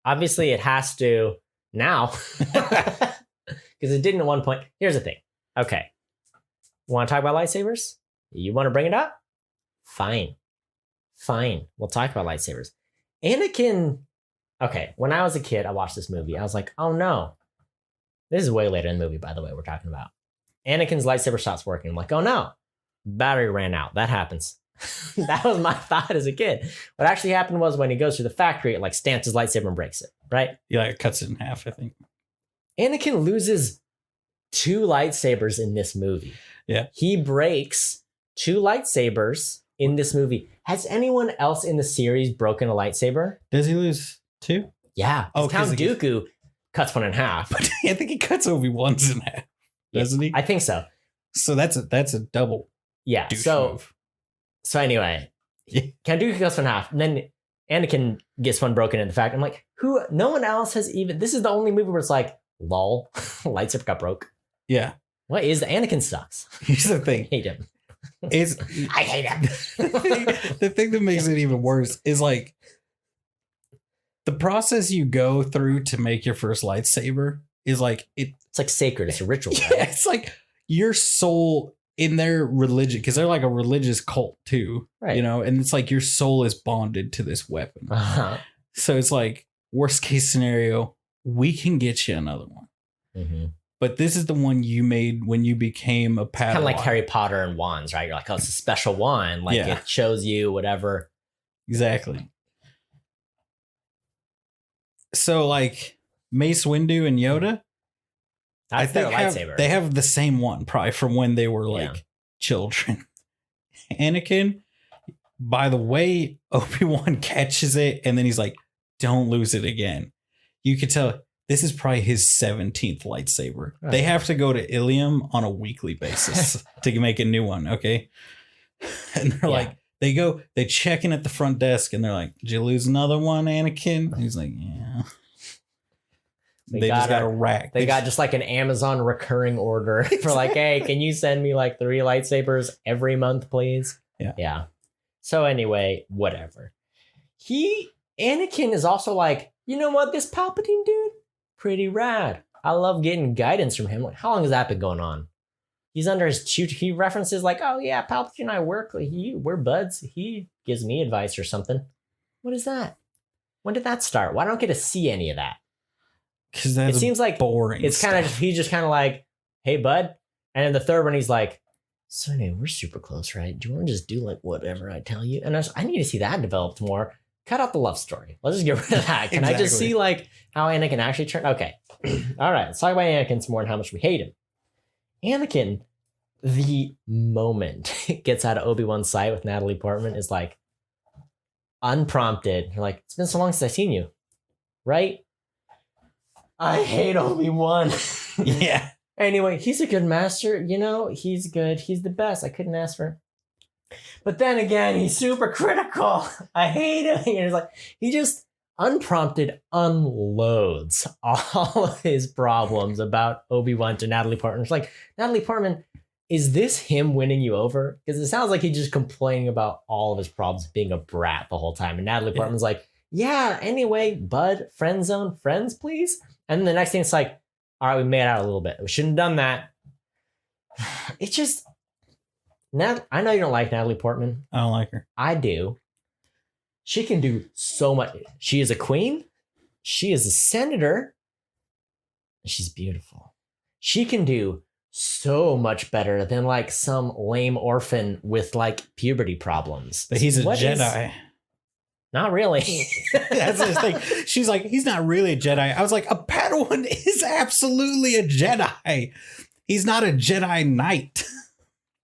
Obviously, it has to now because it didn't at one point. Here's the thing. Okay. Want to talk about lightsabers? You want to bring it up? Fine. We'll talk about lightsabers. Anakin. Okay. When I was a kid, I watched this movie. I was like, oh no. This is way later in the movie, by the way, we're talking about. Anakin's lightsaber stops working. I'm like, oh no. Battery ran out. That happens. That was my thought as a kid. What actually happened was when he goes through the factory, it like stamps his lightsaber and breaks it, right? Yeah, it cuts it in half, I think. Anakin loses 2 lightsabers in this movie. Yeah. He breaks 2 lightsabers in this movie. Has anyone else in the series broken a lightsaber? Does he lose 2? Yeah. Oh, Count Dooku cuts one in half. But I think he cuts Obi-Wan's in half, doesn't he? I think so. So that's a double. Yeah. Douche So move. So anyway, Count Dooku cuts one in half, and then Anakin gets one broken in the fact. I'm like, no one else has even. This is the only movie where it's like, lol, lightsaber got broke. Yeah. What is the Anakin sucks? Here's the thing. I hate him. I hate him. The thing that makes it even worse is like the process you go through to make your first lightsaber is like it's like sacred. It's a ritual. Yeah, right? it's like your soul in their religion, because they're like a religious cult too, right? And it's like your soul is bonded to this weapon. Uh-huh. So it's like worst case scenario, we can get you another one. Mm-hmm. But this is the one you made when you became a Padawan. Kind of like Harry Potter and wands, right? You're like, oh, it's a special wand. Like it shows you whatever. Exactly. So like Mace Windu and Yoda, That's their lightsaber. they have the same one probably from when they were like children. Anakin, by the way, Obi-Wan catches it and then he's like, don't lose it again. You could tell this is probably his 17th lightsaber. Oh, they have to go to Ilium on a weekly basis to make a new one. Okay. And they're like, they check in at the front desk and they're like, did you lose another one, Anakin? And he's like, yeah. They just got a rack. They got just like an Amazon recurring order for like, hey, can you send me like 3 lightsabers every month, please? Yeah. So anyway, whatever. Anakin is also like, you know what? This Palpatine dude, pretty rad. I love getting guidance from him. Like, how long has that been going on? He's under his tutor. He references like, oh yeah, Palpatine and I work. We're buds. He gives me advice or something. What is that? When did that start? Why don't I get to see any of that? Because it seems like boring. It's kind of he's just kind of like, hey bud, and then the third one he's like, so anyway, we're super close, right? Do you want to just do like whatever I tell you? And I need to see that developed more. Cut out the love story. Let's just get rid of that. Can I just see like how Anakin actually turned? Okay, all right. Let's talk about Anakin some more and how much we hate him. Anakin, the moment gets out of Obi-Wan's sight with Natalie Portman is like unprompted. You're like, it's been so long since I've seen you, right? I hate Obi-Wan. Yeah. Anyway, he's a good master. You know, he's good. He's the best. I couldn't ask for. But then again, he's super critical. I hate him. And he's like, he just unprompted unloads all of his problems about Obi-Wan to Natalie Portman. It's like, Natalie Portman, is this him winning you over? Because it sounds like he's just complaining about all of his problems, being a brat the whole time. And Natalie Portman's like, yeah, anyway, bud, friend zone, friends, please. And then the next thing it's like, all right, we made out a little bit. We shouldn't have done that. It's just, I know you don't like Natalie Portman. I don't like her. I do. She can do so much. She is a queen. She is a senator. She's beautiful. She can do so much better than like some lame orphan with like puberty problems. But he's a Jedi. Not really. That's the thing. She's like, he's not really a Jedi. I was like, a Padawan is absolutely a Jedi. He's not a Jedi Knight.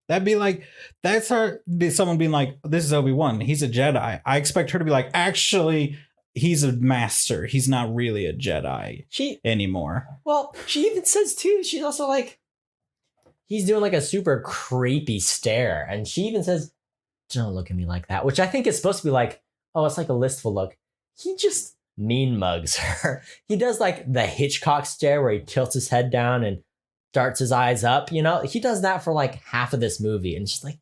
That'd be like, that's her. Someone being like, this is Obi-Wan. He's a Jedi. I expect her to be like, actually, he's a master. He's not really a Jedi anymore. Well, she even says too, she's also like, he's doing like a super creepy stare. And she even says, don't look at me like that. Which I think is supposed to be like, oh, it's like a listful look. He just mean mugs her. He does like the Hitchcock stare where he tilts his head down and darts his eyes up. You know, he does that for like half of this movie. And she's like,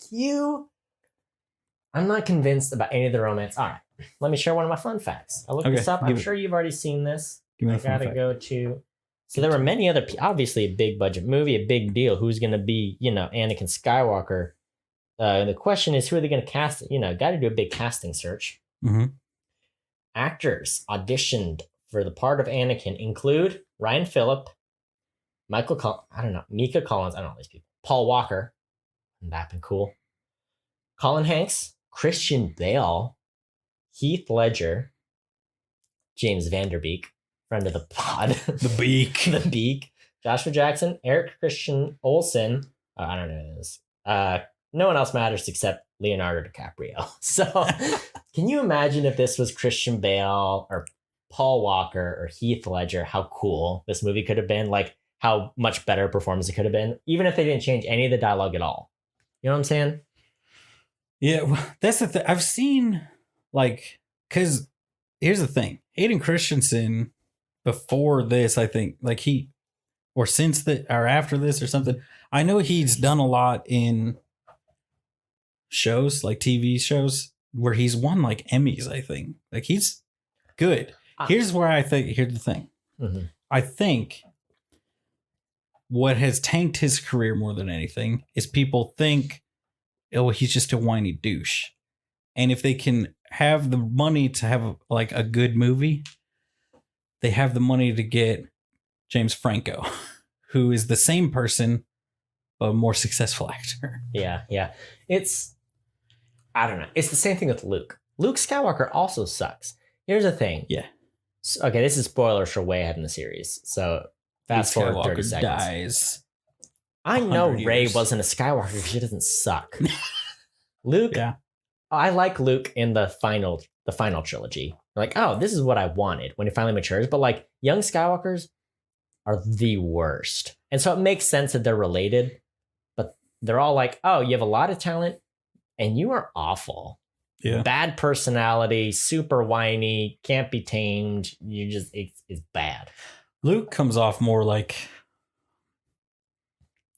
I'm not convinced about any of the romance. All right, let me share one of my fun facts. I looked this up. I'm sure you've already seen this. I gotta go to. So there were many other, obviously a big budget movie, a big deal. Who's going to be, Anakin Skywalker? The question is, who are they going to cast? Got to do a big casting search. Mm-hmm. Actors auditioned for the part of Anakin include Ryan Phillip, Mika Collins, I don't know these people, Paul Walker, that'd been cool, Colin Hanks, Christian Bale, Heath Ledger, James Vanderbeek, friend of the pod, the Beak, Joshua Jackson, Eric Christian Olsen, I don't know who this is. No one else matters except Leonardo DiCaprio. So can you imagine if this was Christian Bale or Paul Walker or Heath Ledger, how cool this movie could have been, like how much better performance it could have been, even if they didn't change any of the dialogue at all. You know what I'm saying? Yeah, well, that's the thing. I've seen because here's the thing. Hayden Christensen before this, I think or after this or something, I know he's done a lot in shows, like TV shows, where he's won like Emmys, I think. Like he's good. Here's the thing. Mm-hmm. I think what has tanked his career more than anything is people think, oh, he's just a whiny douche. And if they can have the money to have like a good movie, they have the money to get James Franco, who is the same person, but a more successful actor. Yeah. I don't know. It's the same thing with Luke. Luke Skywalker also sucks. Here's the thing. Yeah. Okay, this is spoilers for way ahead in the series. So fast forward 30 seconds. Dies. I know 100 Rey years. wasn't a Skywalker because she doesn't suck. Luke, Yeah. I like Luke in the final trilogy. Like, oh, this is what I wanted when he finally matures. But like young Skywalkers are the worst. And so it makes sense that they're related, but they're all like, oh, you have a lot of talent and you are awful. Yeah. Bad personality, super whiny, can't be tamed. You just, it's bad. Luke comes off more like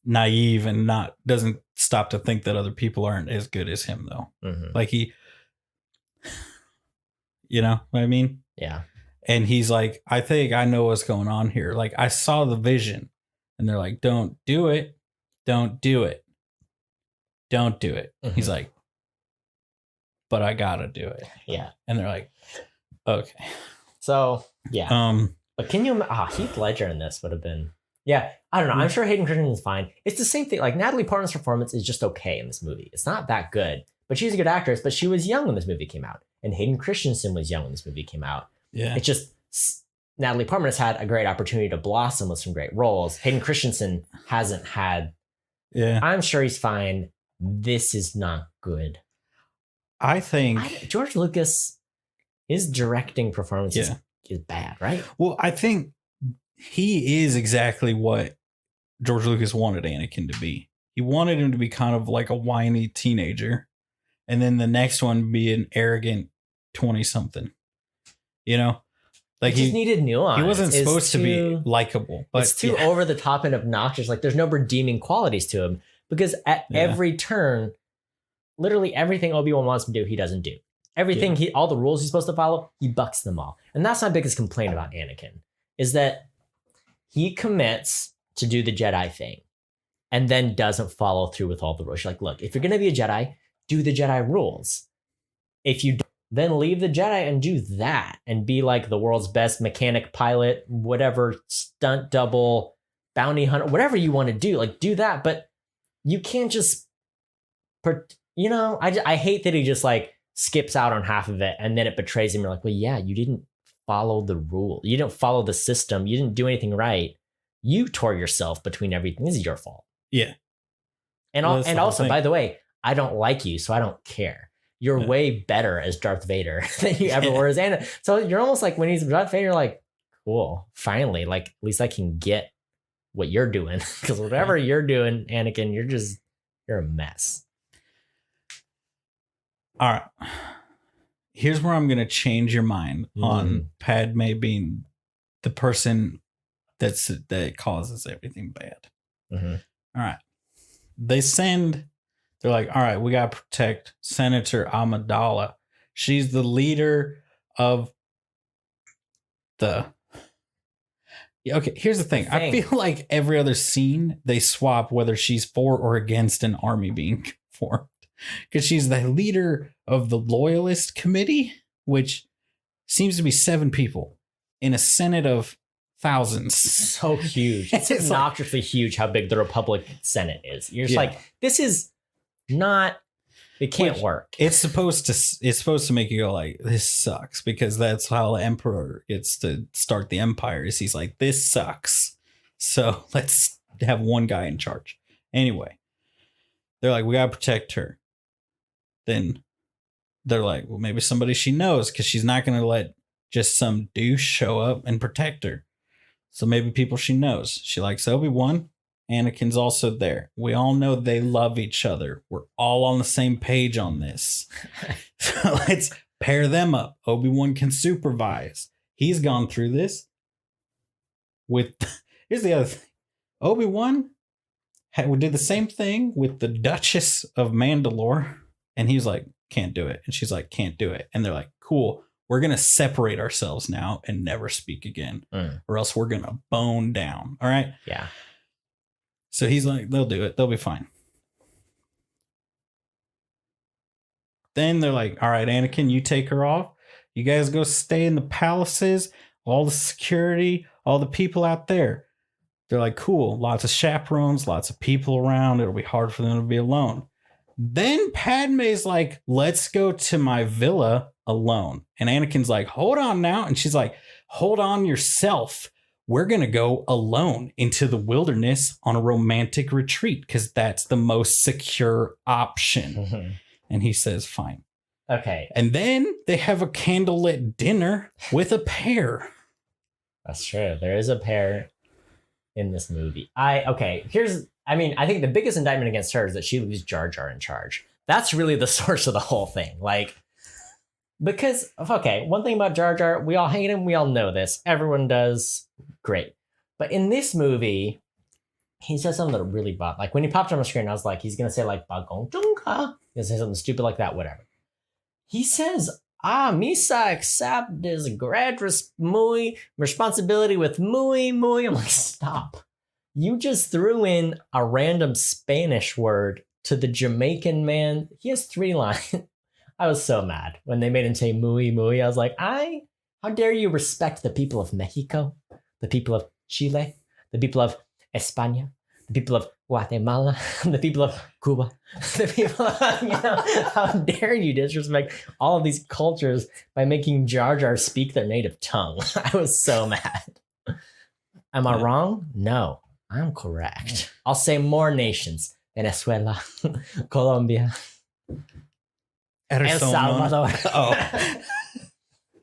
naive and doesn't stop to think that other people aren't as good as him though. Mm-hmm. Like he, you know what I mean? Yeah. And he's like, I think I know what's going on here. Like I saw the vision and they're like, don't do it. Don't do it. Don't do it. Mm-hmm. He's like, but I gotta do it. Yeah. And they're like, okay. So yeah. But can you, Heath Ledger in this would have been, yeah, I don't know. I'm sure Hayden Christensen's fine. It's the same thing. Like Natalie Portman's performance is just okay in this movie. It's not that good, but she's a good actress, but she was young when this movie came out. And Hayden Christensen was young when this movie came out. Yeah. It's just Natalie Portman has had a great opportunity to blossom with some great roles. Hayden Christensen hasn't had. Yeah. I'm sure he's fine. This is not good. I think George Lucas, his directing performance is bad, right? Well, I think he is exactly what George Lucas wanted Anakin to be. He wanted him to be kind of like a whiny teenager. And then the next one be an arrogant 20-something. You know? Like he just needed nuance. He wasn't supposed to be likable. But it's too over the top and obnoxious. Like there's no redeeming qualities to him. Because at every turn, literally everything Obi-Wan wants to do, he doesn't do. Everything, all the rules he's supposed to follow, he bucks them all. And that's my biggest complaint about Anakin, is that he commits to do the Jedi thing and then doesn't follow through with all the rules. You're like, look, if you're going to be a Jedi, do the Jedi rules. If you don't, then leave the Jedi and do that and be like the world's best mechanic, pilot, whatever, stunt double, bounty hunter, whatever you want to do. Like, do that. But you can't just, you know, I hate that he just like skips out on half of it and then it betrays him. You're like, well, yeah, you didn't follow the rule. You didn't follow the system. You didn't do anything right. You tore yourself between everything. This is your fault. Yeah. And also, by the way, I don't like you, so I don't care. You're way better as Darth Vader than you ever were as Anakin. So you're almost like when he's Darth Vader, you're like, cool, finally, like at least I can get what you're doing. Because whatever you're doing, Anakin, you're a mess. All right. Here's where I'm going to change your mind on Padme being the person that causes everything bad. Mm-hmm. All right. They're like, all right, we got to protect Senator Amidala. She's the leader of the... Okay, here's the thing. I feel like every other scene, they swap whether she's for or against an army being formed. Because she's the leader of the Loyalist Committee, which seems to be 7 people in a Senate of thousands. So huge. It's obnoxiously huge how big the Republic Senate is. You're just like, this is not, it can't work. It's supposed to make you go like, this sucks, because that's how the Emperor gets to start the Empire, is he's like, this sucks. So let's have one guy in charge. Anyway, they're like, we got to protect her. Then they're like, well, maybe somebody she knows, because she's not going to let just some douche show up and protect her. So maybe people she knows. She likes Obi-Wan. Anakin's also there. We all know they love each other. We're all on the same page on this. So let's pair them up. Obi-Wan can supervise. He's gone through this. Here's the other thing. Obi-Wan did the same thing with the Duchess of Mandalore. And he's like, can't do it. And she's like, can't do it. And they're like, cool. We're going to separate ourselves now and never speak again. Or else we're going to bone down. All right? Yeah. So he's like, they'll do it. They'll be fine. Then they're like, all right, Anakin, you take her off. You guys go stay in the palaces. All the security, all the people out there. They're like, cool. Lots of chaperones, lots of people around. It'll be hard for them to be alone. Then Padme's like, let's go to my villa alone. And Anakin's like, hold on now. And she's like, hold on yourself. we're going to go alone into the wilderness on a romantic retreat because that's the most secure option. Mm-hmm. And he says, fine. Okay. And then they have a candlelit dinner with a pair. That's true. There is a pair in this movie. I think the biggest indictment against her is that she leaves Jar Jar in charge. That's really the source of the whole thing. Like, because, okay, one thing about Jar Jar, we all hate him. We all know this. Everyone does. Great. But in this movie, he says something that really bothered. Like, when he popped on the screen, I was like, he's going to say, like, Bagong Junga. He's going to say something stupid like that, whatever. He says, Misa accept this great responsibility with muy. I'm like, stop. You just threw in a random Spanish word to the Jamaican man. He has 3 lines. I was so mad when they made him say muy. I was like, how dare you respect the people of Mexico, the people of Chile, the people of España, the people of Guatemala, the people of Cuba, the people of, how dare you disrespect all of these cultures by making Jar Jar speak their native tongue? I was so mad. Am I wrong? No, I'm correct. I'll say more nations. Venezuela, Colombia, El Salvador,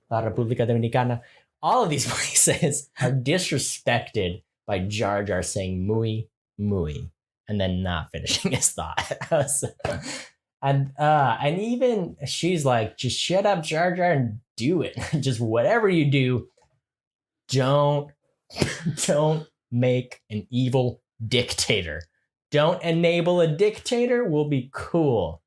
La República Dominicana. All of these places are disrespected by Jar Jar saying muy, and then not finishing his thought. And even she's like, just shut up, Jar Jar, and do it. Just whatever you do, don't make an evil dictator. Don't enable a dictator. We'll be cool.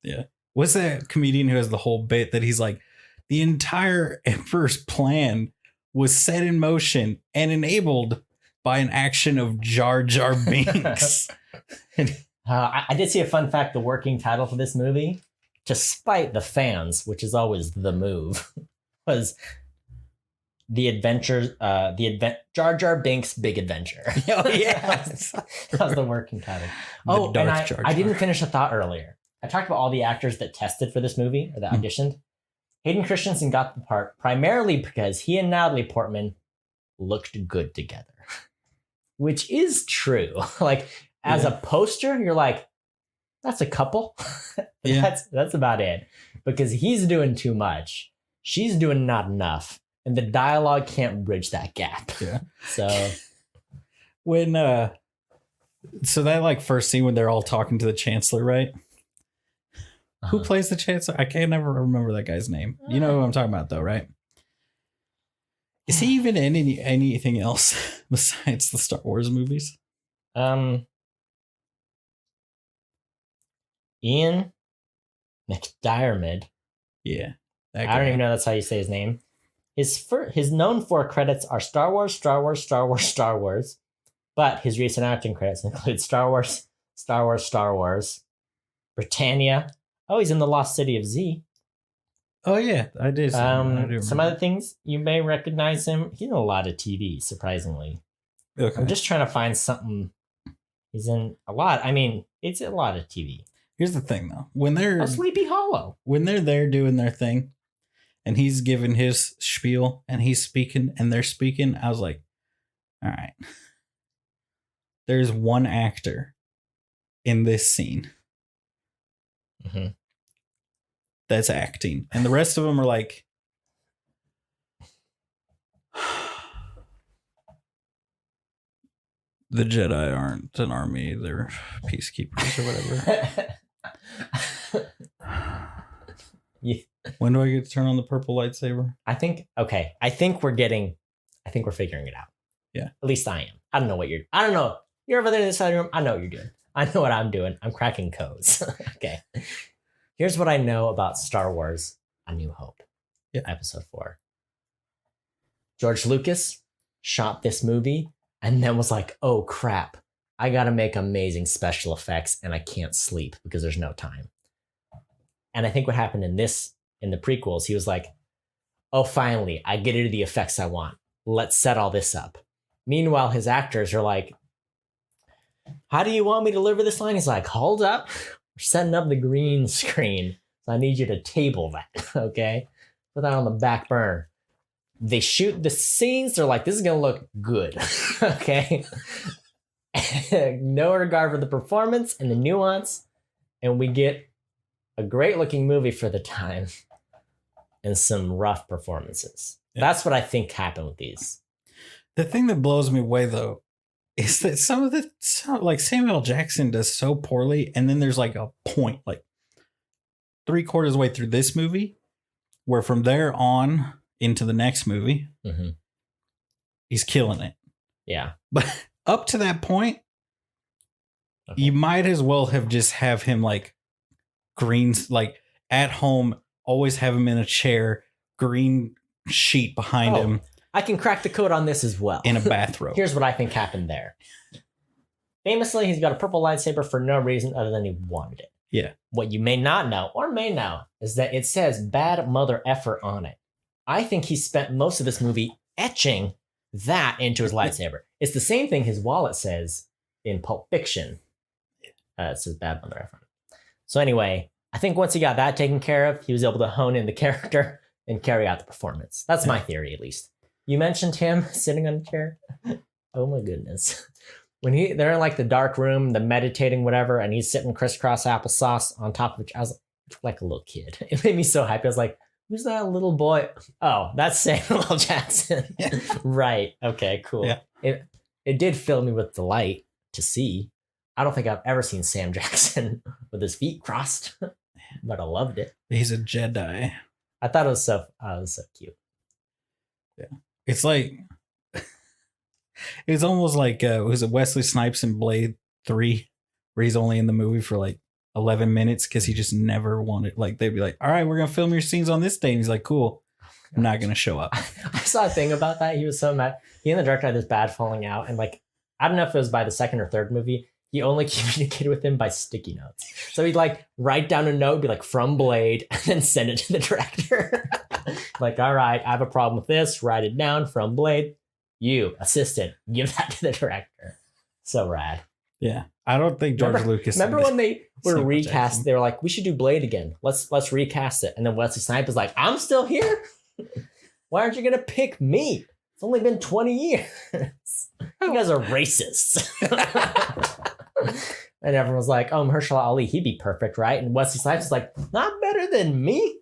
Yeah. What's that comedian who has the whole bit that he's like, the entire Emperor's plan was set in motion and enabled by an action of Jar Jar Binks. I did see a fun fact. The working title for this movie, to spite the fans, which is always the move, was Jar Jar Binks' Big Adventure. Oh, yes. That was the working title. I didn't finish a thought earlier. I talked about all the actors that tested for this movie or that auditioned. Hayden Christensen got the part primarily because he and Natalie Portman looked good together, which is true. Like, as a poster, you're like, that's a couple. That's about it. Because he's doing too much. She's doing not enough. And the dialogue can't bridge that gap. Yeah. So when so that like first scene when they're all talking to the Chancellor, right? Who plays the Chancellor? I can't never remember that guy's name. You know who I'm talking about though, right? Is he even in anything else besides the Star Wars movies? Ian McDiarmid. Yeah. I don't even know that's how you say his name. His known 4 credits are Star Wars, but his recent acting credits include Star Wars, Britannia. Oh, he's in The Lost City of Z. Oh, yeah, I did. Some other things, you may recognize him. He's in a lot of TV, surprisingly. Okay. I'm just trying to find something. He's in a lot. I mean, it's a lot of TV. Here's the thing, though. When they're Sleepy Hollow. When they're there doing their thing, and he's giving his spiel, and he's speaking, and they're speaking, I was like, all right. There's one actor in this scene that's acting, and the rest of them are like, the Jedi aren't an army, they're peacekeepers or whatever. Yeah. When do I get to turn on the purple lightsaber? I think we're figuring it out. Yeah. At least I am. I don't know. You're over there in the side room. I know what you're doing. I know what I'm doing. I'm cracking codes. Okay. Here's what I know about Star Wars: A New Hope. Yeah. Episode 4. George Lucas shot this movie and then was like, oh crap, I gotta make amazing special effects and I can't sleep because there's no time. And I think what happened in the prequels, he was like, oh, finally, I get into the effects I want. Let's set all this up. Meanwhile, his actors are like, how do you want me to deliver this line? He's like, hold up. We're setting up the green screen. So I need you to table that, okay? Put that on the back burner. They shoot the scenes. They're like, this is going to look good. Okay. No regard for the performance and the nuance. And we get a great looking movie for the time and some rough performances. Yeah. That's what I think happened with these. The thing that blows me away, though, is that some of the, like Samuel Jackson does so poorly. And then there's like a point, like 3/4 way through this movie, where from there on into the next movie, he's killing it. Yeah. But up to that point, you might as well have just have him like greens, like at home, always have him in a chair, green sheet behind him. I can crack the code on this as well. In a bathrobe. Here's what I think happened there. Famously, he's got a purple lightsaber for no reason other than he wanted it. Yeah. What you may not know, or may know, is that it says bad mother effer on it. I think he spent most of this movie etching that into his lightsaber. It's the same thing his wallet says in Pulp Fiction. It says bad mother effer. So anyway, I think once he got that taken care of, he was able to hone in the character and carry out the performance. That's my theory, at least. You mentioned him sitting on a chair. Oh my goodness. When they're in like the dark room, the meditating, whatever, and he's sitting crisscross applesauce on top of it. I was like a little kid. It made me so happy. I was like, who's that little boy? Oh, that's Samuel L. Jackson. Right. Okay, cool. Yeah. It did fill me with delight to see. I don't think I've ever seen Sam Jackson with his feet crossed, but I loved it. He's a Jedi. I thought it was so cute. Yeah. It's like, it's almost like, was it Wesley Snipes in Blade 3, where he's only in the movie for like 11 minutes because he just never wanted, like, they'd be like, all right, we're going to film your scenes on this day. And he's like, cool, I'm not going to show up. I saw a thing about that. He was so mad. He and the director had this bad falling out. And like, I don't know if it was by the second or third movie, he only communicated with him by sticky notes. So he'd like write down a note, be like, from Blade, and then send it to the director. Like, all right, I have a problem with this. Write it down from Blade. You, assistant, give that to the director. So rad. Yeah. I don't think George Lucas. Remember when they were recast, they were like, we should do Blade again. Let's recast it. And then Wesley Snipes is like, I'm still here. Why aren't you going to pick me? It's only been 20 years. You guys are racist. And everyone was like, oh, Mahershala Ali, he'd be perfect, right? And Wesley Snipes is like, not better than me.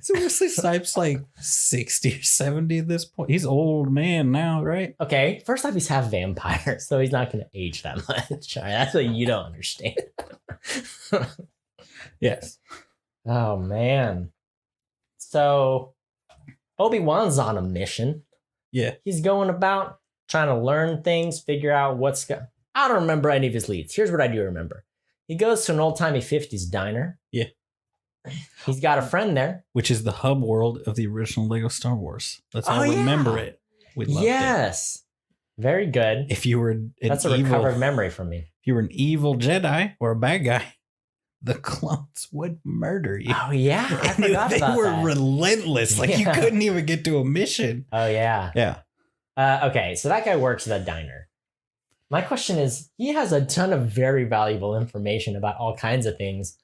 So Wesley Snipes like 60 or 70 at this point. He's old man now, right? Okay, first off, he's half vampire, so he's not going to age that much. All right, that's what you don't understand. Yes. Oh, man. So Obi-Wan's on a mission. Yeah. He's going about trying to learn things, figure out I don't remember any of his leads. Here's what I do remember. He goes to an old-timey 50s diner. Yeah. He's got a friend there. Which is the hub world of the original Lego Star Wars. Let's all remember it. We loved it. Very good. If you were That's a recovered memory from me. If you were an evil Jedi or a bad guy, the clones would murder you. Oh, yeah. I forgot about that. They were relentless. Like, you couldn't even get to a mission. Oh, yeah. Yeah. Okay, so that guy works at a diner. My question is, he has a ton of very valuable information about all kinds of things.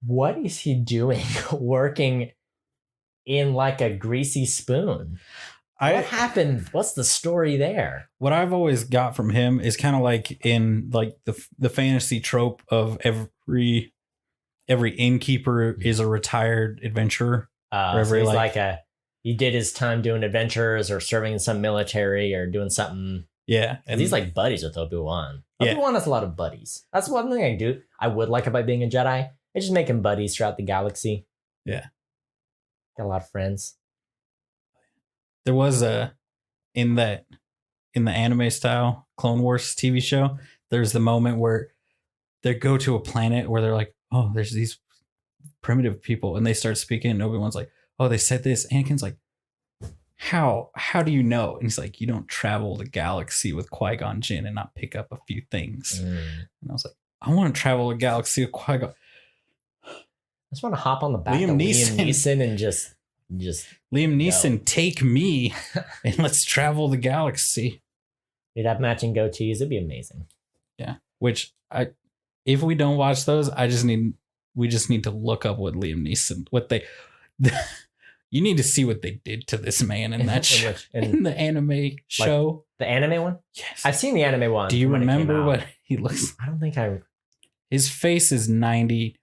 What is he doing working in like a greasy spoon? What happened? What's the story there? What I've always got from him is kind of like in like the fantasy trope of every innkeeper is a retired adventurer. So he's he did his time doing adventures or serving in some military or doing something. Yeah. And he's like buddies with Obi-Wan. Obi-Wan has a lot of buddies. That's one thing I would like about being a Jedi. It's just making buddies throughout the galaxy. Yeah. Got a lot of friends. There was in the anime style Clone Wars TV show, there's the moment where they go to a planet where they're like, oh, there's these primitive people, and they start speaking, and Obi-Wan's like, oh, they said this. Anakin's like, how do you know? And he's like, you don't travel the galaxy with Qui-Gon Jinn and not pick up a few things. And I was like, I want to travel the galaxy with Qui-Gon. I just want to hop on the back of Liam Neeson and just Liam Neeson, take me and let's travel the galaxy. They'd have matching goatees. It'd be amazing. Yeah. Which if we don't watch those, we just need to look up what Liam Neeson, You need to see what they did to this man in that show, in the anime show. The anime one? Yes. I've seen the anime one. Do you remember what he looks like? I don't think I... His face is 95%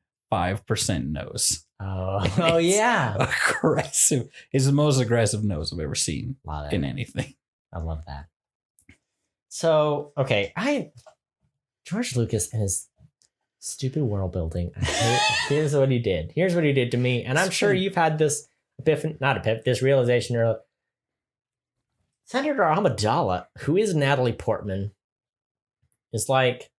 nose. Oh yeah. Aggressive. It's the most aggressive nose I've ever seen in anything. I love that. So, okay. George Lucas and his stupid world building. Here's what he did. Here's what he did to me. And I'm sure you've had this this realization earlier. Senator Amidala, who is Natalie Portman, is like,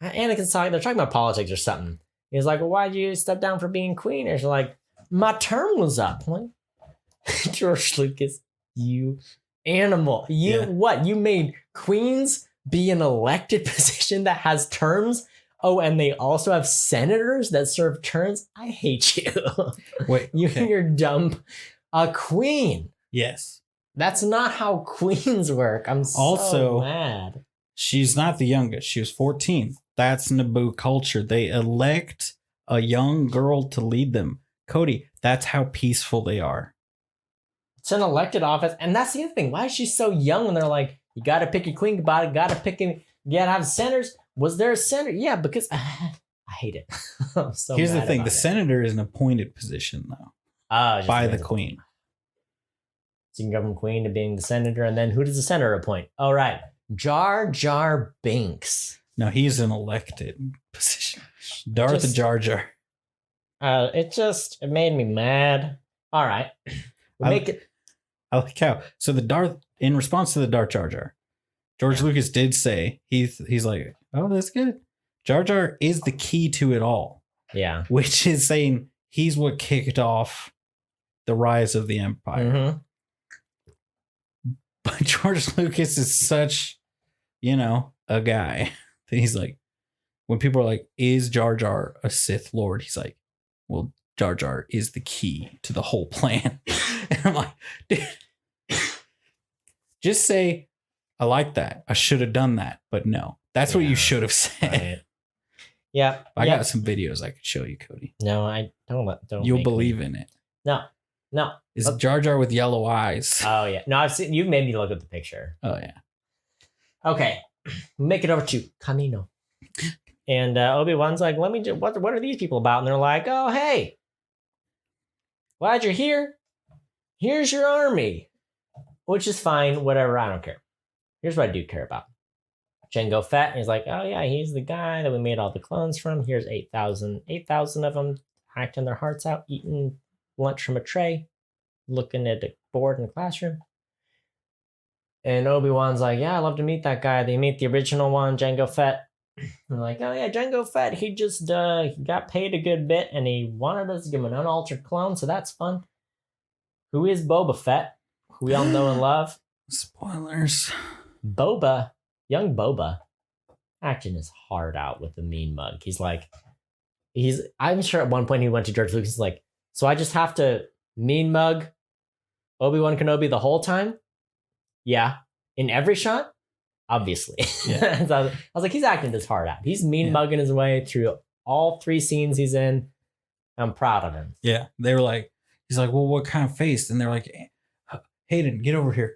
Anakin's talking, they're talking about politics or something. He's like, well, why'd you step down for being queen? And she's like, my term was up. I'm like, George Lucas, you animal. What? You made queens be an elected position that has terms? Oh, and they also have senators that serve terms? I hate you. Wait, you and your dumb queen. Yes. That's not how queens work. I'm so mad. She's not the youngest. She was 14. That's Naboo culture. They elect a young girl to lead them. Cody, that's how peaceful they are. It's an elected office. And that's the other thing. Why is she so young when they're like, you got to pick your queen, you got to pick him, you got to have senators? Was there a senator? Yeah, because I hate it. Here's the thing. The senator is an appointed position, though, by the queen. So you can go from queen to being the senator. And then who does the senator appoint? Oh, right. Jar Jar Binks. No, he's an elected position. Darth Jar Jar. It made me mad. All right. I like how. So in response to the Darth Jar Jar, George Lucas did say, he's like, oh, that's good. Jar Jar is the key to it all. Yeah. Which is saying he's what kicked off the rise of the Empire. Mm-hmm. But George Lucas is such, a guy that he's like, when people are like, is Jar Jar a Sith Lord? He's like, well, Jar Jar is the key to the whole plan. And I'm like, dude, just say, I like that. I should have done that. But no, that's what you should have said. Right. Yeah. I got some videos I could show you, Cody. No, I don't. You'll believe in it. No. It's Jar Jar with yellow eyes. Oh, yeah. No, I've seen, you made me look at the picture. Oh, yeah. Okay. Make it over to Camino. And Obi-Wan's like, what are these people about? And they're like, oh, hey, glad you're here. Here's your army, which is fine. Whatever. I don't care. Here's what I do care about. Jango Fett. And he's like, oh, yeah, he's the guy that we made all the clones from. Here's 8,000 of them acting their hearts out, eating lunch from a tray, looking at a board in the classroom. And Obi-Wan's like, yeah, I'd love to meet that guy. They meet the original one, Jango Fett. We're like, oh yeah, Jango Fett, he just he got paid a good bit and he wanted us to give him an unaltered clone, so that's fun. Who is Boba Fett, who we all know and love? Spoilers. Young Boba, acting his heart out with the mean mug. I'm sure at one point he went to George Lucas like, so I just have to mean mug Obi-Wan Kenobi the whole time? Yeah. In every shot? Obviously. Yeah. So I was like, he's acting his heart out. He's mean mugging his way through all 3 scenes he's in. I'm proud of him. Yeah. They were like, he's like, well, what kind of face? And they're like, Hayden, get over here.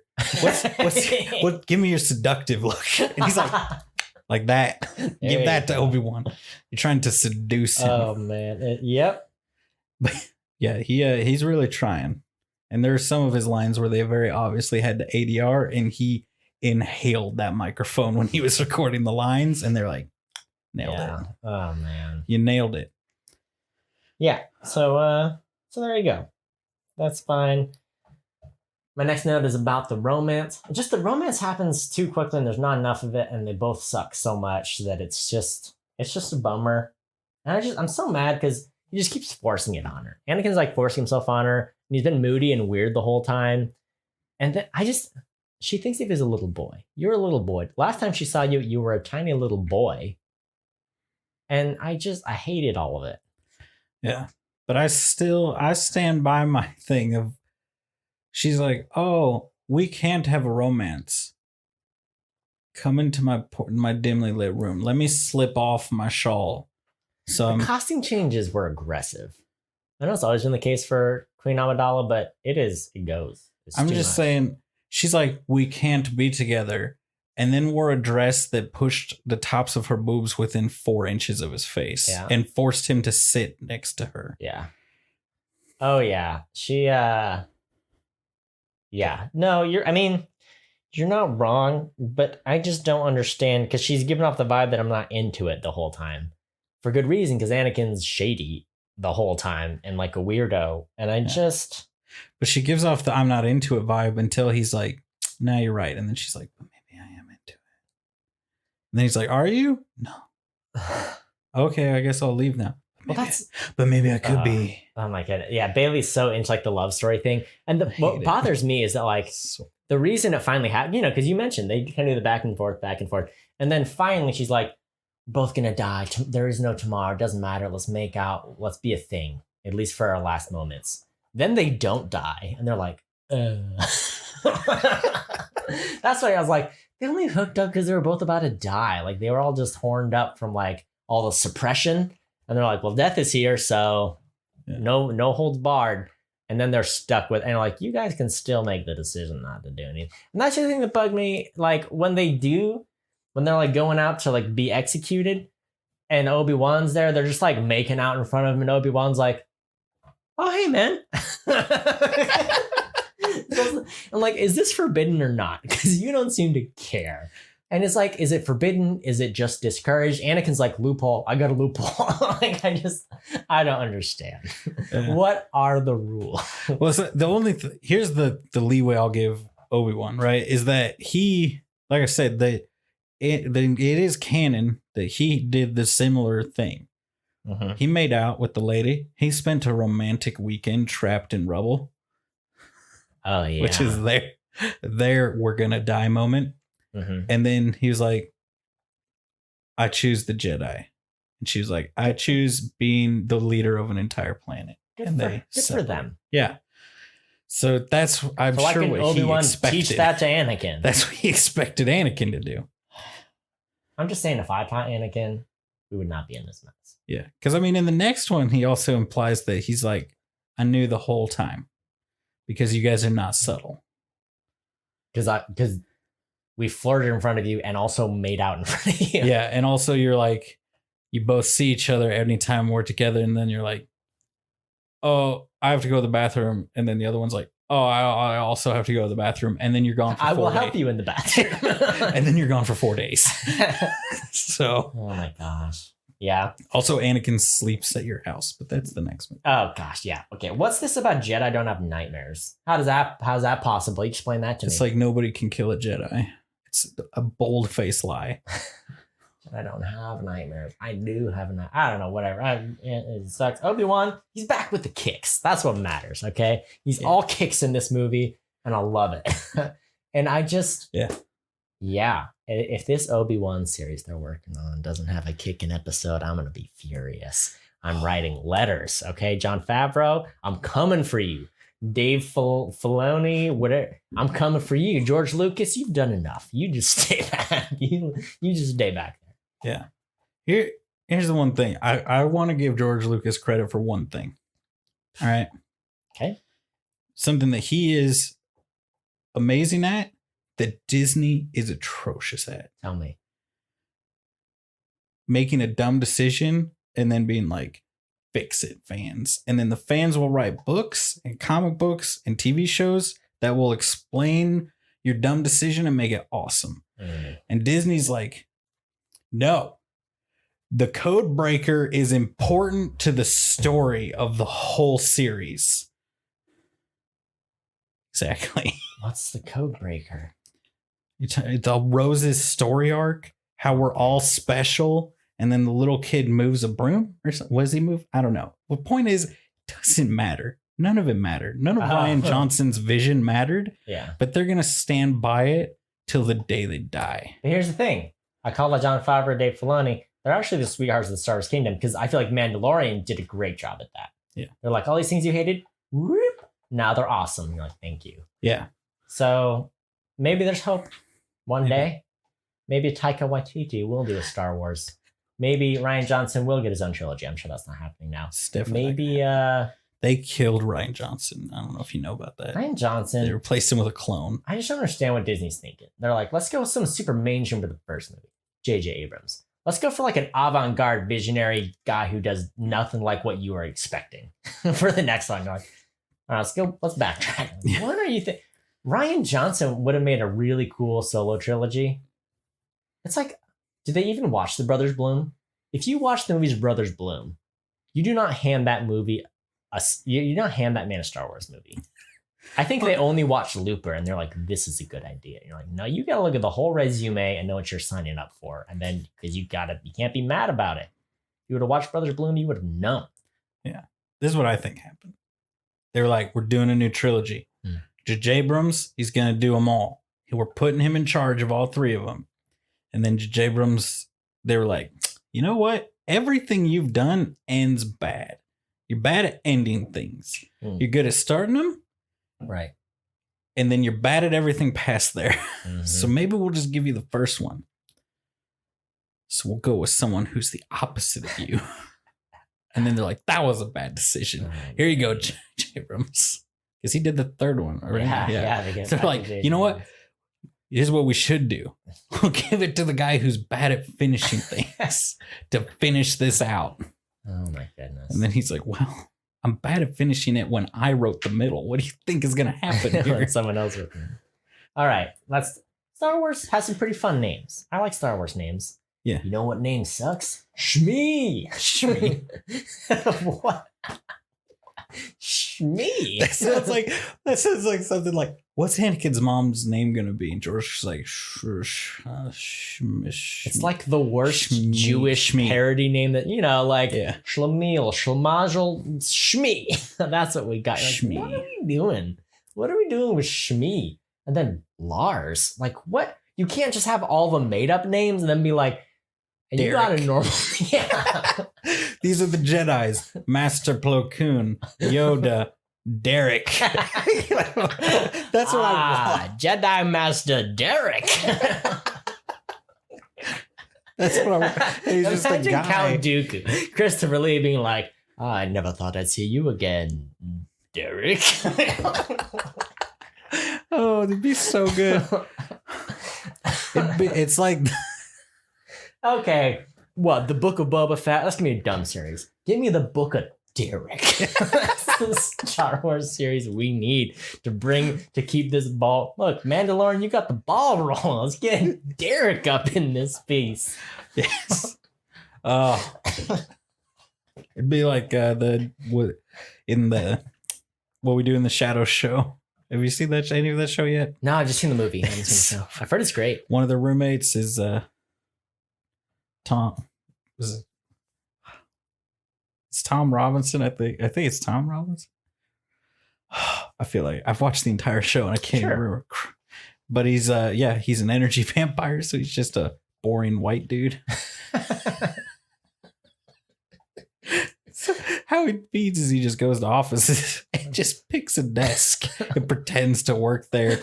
Give me your seductive look. And he's like that. Give that to Obi-Wan. You're trying to seduce him. Oh man. Yep. But yeah, he's really trying. And there's some of his lines where they very obviously had the ADR and he inhaled that microphone when he was recording the lines, and they're like, nailed it. Oh man. You nailed it. Yeah. So there you go. That's fine. My next note is about the romance. Just the romance happens too quickly and there's not enough of it, and they both suck so much that it's just a bummer. And I'm so mad because he just keeps forcing it on her. Anakin's like forcing himself on her, and he's been moody and weird the whole time. And then she thinks of you as a little boy. You're a little boy. Last time she saw you, you were a tiny little boy. And I hated all of it. Yeah. But I stand by my thing of, she's like, oh, we can't have a romance. Come into my dimly lit room. Let me slip off my shawl. So the costume changes were aggressive. I know it's always been the case for Queen Amidala, but it goes. I'm just saying, she's like, we can't be together. And then wore a dress that pushed the tops of her boobs within 4 inches of his face and forced him to sit next to her. Yeah. Oh, yeah. She, yeah. No, you're not wrong, but I just don't understand because she's giving off the vibe that I'm not into it the whole time. For good reason, because Anakin's shady the whole time and like a weirdo. And I just... But she gives off the I'm not into it vibe until he's like, nah, you're right. And then she's like, but maybe I am into it. And then he's like, are you? No. Okay, I guess I'll leave now. But maybe I could be. Oh my goodness. Yeah, Bailey's so into like the love story thing. And what bothers me is that like the reason it finally happened, because you mentioned they kind of do the back and forth. And then finally she's like, both gonna die. There is no tomorrow. It doesn't matter. Let's make out. Let's be a thing, at least for our last moments. Then they don't die. And they're like, That's why I was like, they only hooked up because they were both about to die. Like they were all just horned up from like all the suppression. And they're like, well, death is here. So no holds barred. And then they're stuck with, and like, you guys can still make the decision not to do anything. And that's the thing that bugged me. Like when they're like going out to like be executed and Obi-Wan's there, they're just like making out in front of him. And Obi-Wan's like, oh, hey, man. I'm like, is this forbidden or not? Because you don't seem to care. And it's like, is it forbidden? Is it just discouraged? Anakin's like, loophole. I got a loophole. Like, I don't understand. What are the rules? Well, so here's the leeway I'll give Obi-Wan, right? Is that he, like I said, it is canon that he did the similar thing. Mm-hmm. He made out with the lady. He spent a romantic weekend trapped in rubble. Oh, yeah. Which is their we're gonna die moment. Mm-hmm. And then he was like, I choose the Jedi. And she was like, I choose being the leader of an entire planet. Good for them. Yeah. So that's, I'm sure what Obi-Wan he expected. Teach that to Anakin. That's what he expected Anakin to do. I'm just saying, if I taught Anakin, we would not be in this mess. Yeah. Because, I mean, in the next one, he also implies that he's like, I knew the whole time because you guys are not subtle. Because we flirted in front of you and also made out in front of you. Yeah. And also, you're like, you both see each other anytime we're together. And then you're like, oh, I have to go to the bathroom. And then the other one's like, oh, I also have to go to the bathroom. And then you're gone for 4 days. I will help you in the bathroom. And then you're gone for 4 days. So. Oh my gosh. Yeah. Also, Anakin sleeps at your house, but that's the next one. Oh gosh. Yeah. Okay. What's this about Jedi don't have nightmares? How's that possible? Explain that to me. It's like nobody can kill a Jedi. It's a bold-faced lie. I don't have nightmares. I do have nightmares. I don't know, whatever. It sucks. Obi-Wan, he's back with the kicks. That's what matters, okay? He's all kicks in this movie, and I love it. And I just... Yeah. If this Obi-Wan series they're working on doesn't have a kicking episode, I'm going to be furious. I'm writing letters, okay? Jon Favreau, I'm coming for you. Dave Filoni, whatever. I'm coming for you. George Lucas, you've done enough. You just stay back. You just stay back there. Yeah. Here's the one thing. I want to give George Lucas credit for one thing. All right. Okay. Something that he is amazing at that Disney is atrocious at. Tell me. Making a dumb decision and then being like, fix it, fans. And then the fans will write books and comic books and TV shows that will explain your dumb decision and make it awesome. And Disney's like, no, the code breaker is important to the story of the whole series. Exactly. What's the code breaker? It's Rose's story arc, how we're all special. And then the little kid moves a broom or something. What does he move? I don't know. The point is, it doesn't matter. None of it mattered. None of Ryan Johnson's vision mattered. Yeah. But they're going to stand by it till the day they die. But here's the thing. I call it Jon Favreau, Dave Filoni. They're actually the sweethearts of the Star Wars Kingdom because I feel like Mandalorian did a great job at that. Yeah. They're like, all these things you hated, whoop, now they're awesome. You're like, thank you. Yeah. So maybe there's hope one day. Maybe Taika Waititi will do a Star Wars. Maybe Ryan Johnson will get his own trilogy. I'm sure that's not happening now. Maybe they They killed Ryan Johnson. I don't know if you know about that. Ryan Johnson. They replaced him with a clone. I just don't understand what Disney's thinking. They're like, let's go with some super mainstream for the first movie. J.J. Abrams. Let's go for like an avant-garde visionary guy who does nothing like what you were expecting for the next one. Like, all right, let's backtrack. Yeah. What are you think? Ryan Johnson would have made a really cool solo trilogy. It's like, did they even watch The Brothers Bloom? If you watch the movies Brothers Bloom, you do not hand that movie you do not hand that man a Star Wars movie. I think they only watched Looper and they're like, this is a good idea. And you're like, no, you got to look at the whole resume and know what you're signing up for. And then, because you can't be mad about it. If you would have watched Brothers Bloom, you would have known. Yeah. This is what I think happened. They were like, we're doing a new trilogy. J.J. Abrams, he's going to do them all. We're putting him in charge of all three of them. And then J.J. Abrams, they were like, you know what? Everything you've done ends bad. You're bad at ending things. You're good at starting them. Right. And then you're bad at everything past there. So maybe we'll just give you the first one. So we'll go with someone who's the opposite of you. And then they're like, that was a bad decision. Here you go, J.J. Abrams. Because he did the third one. Right? Yeah. So they're like, you know what? Here's what we should do. We'll give it to the guy who's bad at finishing things to finish this out. Oh my goodness. And then he's like, well, I'm bad at finishing it when I wrote the middle. What do you think is going to happen here? Someone else wrote them. All right. Star Wars has some pretty fun names. I like Star Wars names. Yeah. You know what name sucks? Shmi. What? Shmi. That sounds like something like, what's Anakin's mom's name going to be? And George's like, it's like the worst Jewish parody name that, like Shlemiel, Shlemazel, Shmi. That's what we got. Like, Shmi. what are we doing? What are we doing with Shmi? And then Lars. Like, what? You can't just have all the made up names and then be like, and you got a normal. Yeah. These are the Jedis. Master Plo Koon, Yoda, Derek. That's what I want. Jedi Master Derek. That's what I want. He's just a guy. Count Dooku. Christopher Lee being like, I never thought I'd see you again, Derek. Oh, it'd be so good. It's like... Okay, what? The Book of Boba Fett? That's gonna be a dumb series. Give me the Book of Derek. That's the Star Wars series we need to keep this ball. Look, Mandalorian, you got the ball rolling. Let's get Derek up in this piece. Yes. It'd be like what we do in the Shadow Show. Have you seen any of that show yet? No, I've just seen the movie. I haven't seen the show. I've heard it's great. One of the roommates is Tom. It's Tom Robinson. I think it's Tom Robinson. I feel like I've watched the entire show and I can't even remember. But he's he's an energy vampire, so he's just a boring white dude. So how he feeds is he just goes to offices and just picks a desk and pretends to work there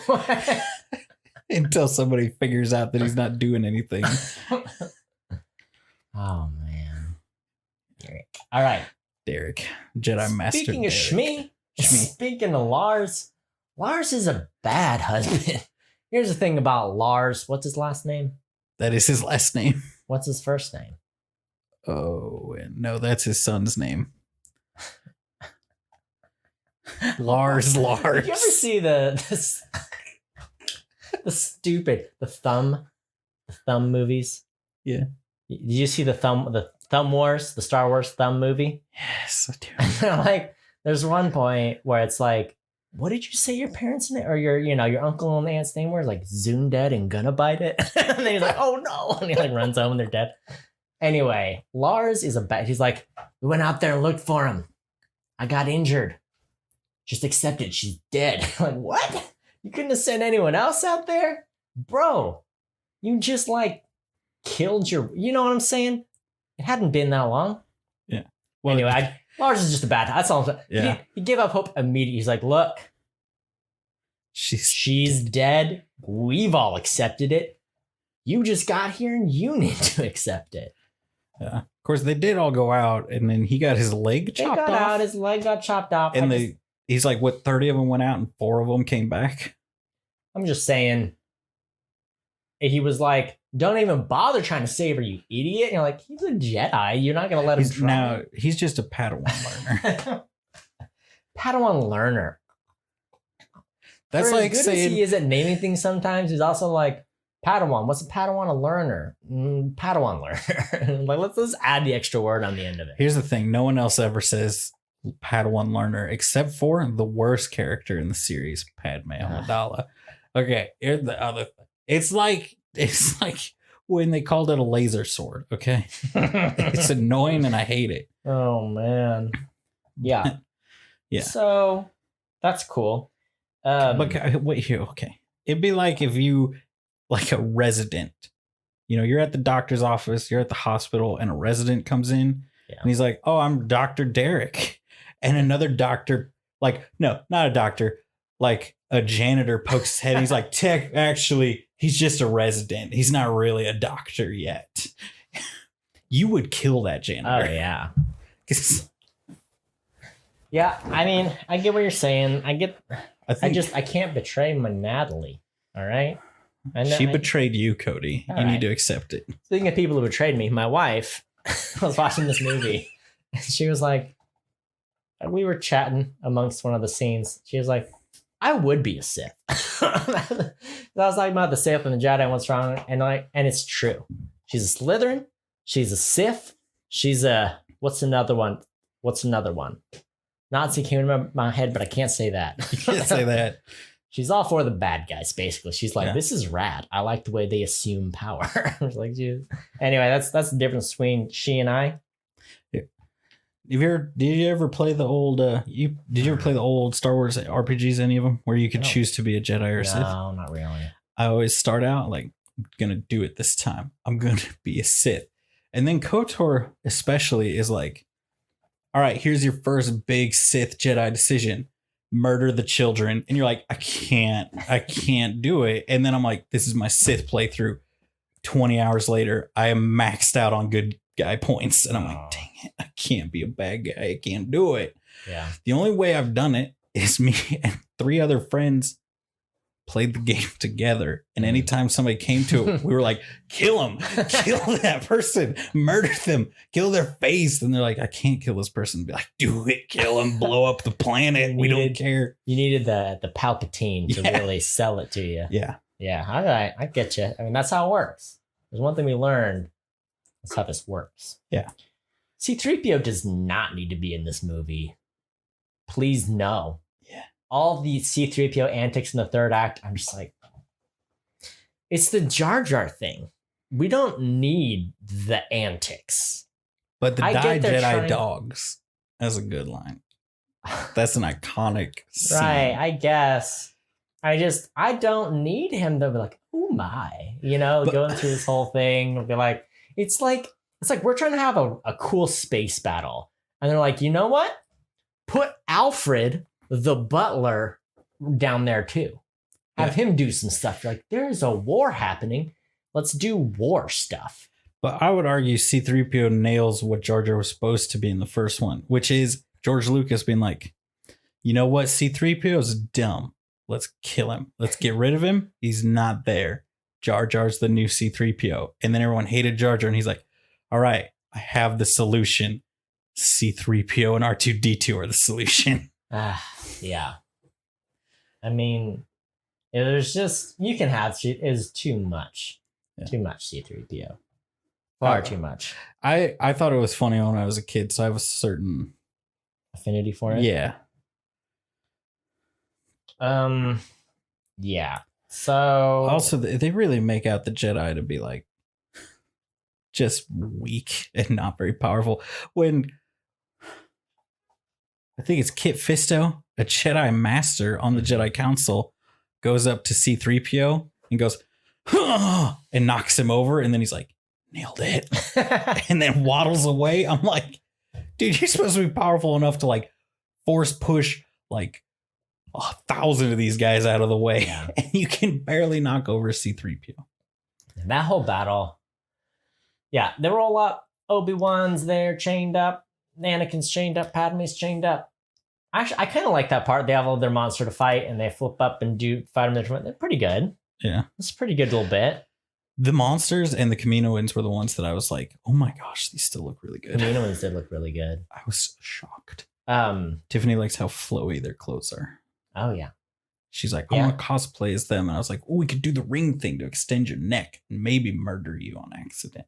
until somebody figures out that he's not doing anything. Oh man. Derek. All right. Derek. Jedi Master. Speaking of Shmi, speaking of Lars is a bad husband. Here's the thing about Lars. What's his last name? That is his last name. What's his first name? Oh, no, that's his son's name. Lars. Did you ever see the thumb movies? Yeah. Did you see the Thumb Wars, the Star Wars Thumb movie? Yes, I do. Like, there's one point where it's like, what did you say your parents' name or your uncle and aunt's name were? Like Zune Dead and Gonna Bite It. And then he's like, oh no, and he like runs home and they're dead. Anyway, Lars is he's like, we went out there and looked for him. I got injured. Just accept it. She's dead. Like, what? You couldn't have sent anyone else out there? Bro, you just like killed you know what I'm saying? It hadn't been that long. Yeah. Well, anyway, Lars is just a bad. That's all. Yeah. He gave up hope immediately. He's like, look, she's dead. We've all accepted it. You just got here and you need to accept it. Yeah. course, they did all go out, and then he got his leg chopped off. Out, his leg got chopped off. And he's like, what, 30 of them went out and 4 of them came back? I'm just saying, he was like, don't even bother trying to save her, you idiot. And you're like, he's a Jedi. You're not going to let him try. Now, he's just a Padawan learner. Padawan learner. That's For like as good saying... as he is at naming things sometimes, he's also like, Padawan. What's a Padawan? A learner. Padawan learner. Like, let's add the extra word on the end of it. Here's the thing. No one else ever says Padawan learner except for the worst character in the series, Padme Amidala. Okay, here's the other thing. It's like when they called it a laser sword, okay? It's annoying and I hate it. Oh, man. Yeah. Yeah. So, that's cool. But wait here, okay. It'd be like if you, like a resident, you know, you're at the doctor's office, you're at the hospital, and a resident comes in, and he's like, oh, I'm Dr. Derek. And another doctor, like, no, not a doctor, like a janitor pokes his head, and he's like, actually, he's just a resident. He's not really a doctor yet. You would kill that janitor. Oh, yeah. Yeah, I mean, I get what you're saying. I can't betray my Natalie. All right. She betrayed you, Cody. You need to accept it. Speaking of people who betrayed me, my wife was watching this movie. And she was like, we were chatting amongst one of the scenes. She was like, I would be a Sith. I was talking about the Sith and the Jedi and what's wrong. And it's true. She's a Slytherin. She's a Sith. She's a, what's another one? Nazi came into my head, but I can't say that. You can't say that. She's all for the bad guys, basically. She's like, this is rad. I like the way they assume power. Like, anyway, that's the difference between she and I. Did you ever play the old? Did you ever play the old Star Wars RPGs? Any of them where you could choose to be a Jedi or a Sith? No, not really. I always start out like, I'm gonna do it this time. I'm gonna be a Sith, and then KOTOR especially is like, all right, here's your first big Sith Jedi decision. Murder the children. And you're like, I can't do it. And then I'm like, this is my Sith playthrough. 20 hours later, I am maxed out on good guy points. And I'm like, dang it, I can't be a bad guy. I can't do it. Yeah. The only way I've done it is me and 3 other friends played the game together. And anytime somebody came to it, we were like, kill him, kill that person, murder them, kill their face. And they're like, I can't kill this person. Be like, do it, kill him, blow up the planet. We don't care. You needed the Palpatine to really sell it to you. Yeah. Yeah. All right. I get you. I mean, that's how it works. There's one thing we learned. That's how this works. Yeah. C-3PO does not need to be in this movie. Please, no. All the C-3PO antics in the third act, I'm just like, it's the Jar Jar thing. We don't need the antics. But the Die Jedi dogs, that's a good line. That's an iconic scene. Right, I guess. I don't need him to be like, oh my, going through this whole thing. Be like, it's like we're trying to have a cool space battle. And they're like, you know what? Put Alfred, the butler, down there too. Have him do some stuff. You're like, there's a war happening. Let's do war stuff. But I would argue C-3PO nails what Jar Jar was supposed to be in the first one, which is George Lucas being like, you know what? C-3PO is dumb. Let's kill him. Let's get rid of him. He's not there. Jar Jar's the new C-3PO. And then everyone hated Jar Jar. And he's like, all right, I have the solution. C-3PO and R2-D2 are the solution. Yeah. I mean, there's just, you can have, is too much. Yeah. Too much C-3PO. Far too much. I thought it was funny when I was a kid, so I have a certain affinity for it. Yeah. Yeah. So also, they really make out the Jedi to be like just weak and not very powerful. When I think it's Kit Fisto, a Jedi master on the Jedi Council, goes up to C-3PO and goes, huh, and knocks him over, and then he's like, nailed it, and then waddles away. I'm like, dude, you're supposed to be powerful enough to like force push like 1,000 of these guys out of the way, and you can barely knock over C-3PO. That whole battle, there were a lot Obi-Wan's there chained up. Anakin's chained up. Padme's chained up. Actually, I kind of like that part. They have all their monster to fight, and they flip up and fight them. They're pretty good. Yeah. It's a pretty good little bit. The monsters and the Kaminoans were the ones that I was like, oh my gosh, these still look really good. Kaminoans did look really good. I was shocked. Tiffany likes how flowy their clothes are. Oh, yeah. She's like, I want to cosplay as them. And I was like, oh, we could do the ring thing to extend your neck and maybe murder you on accident.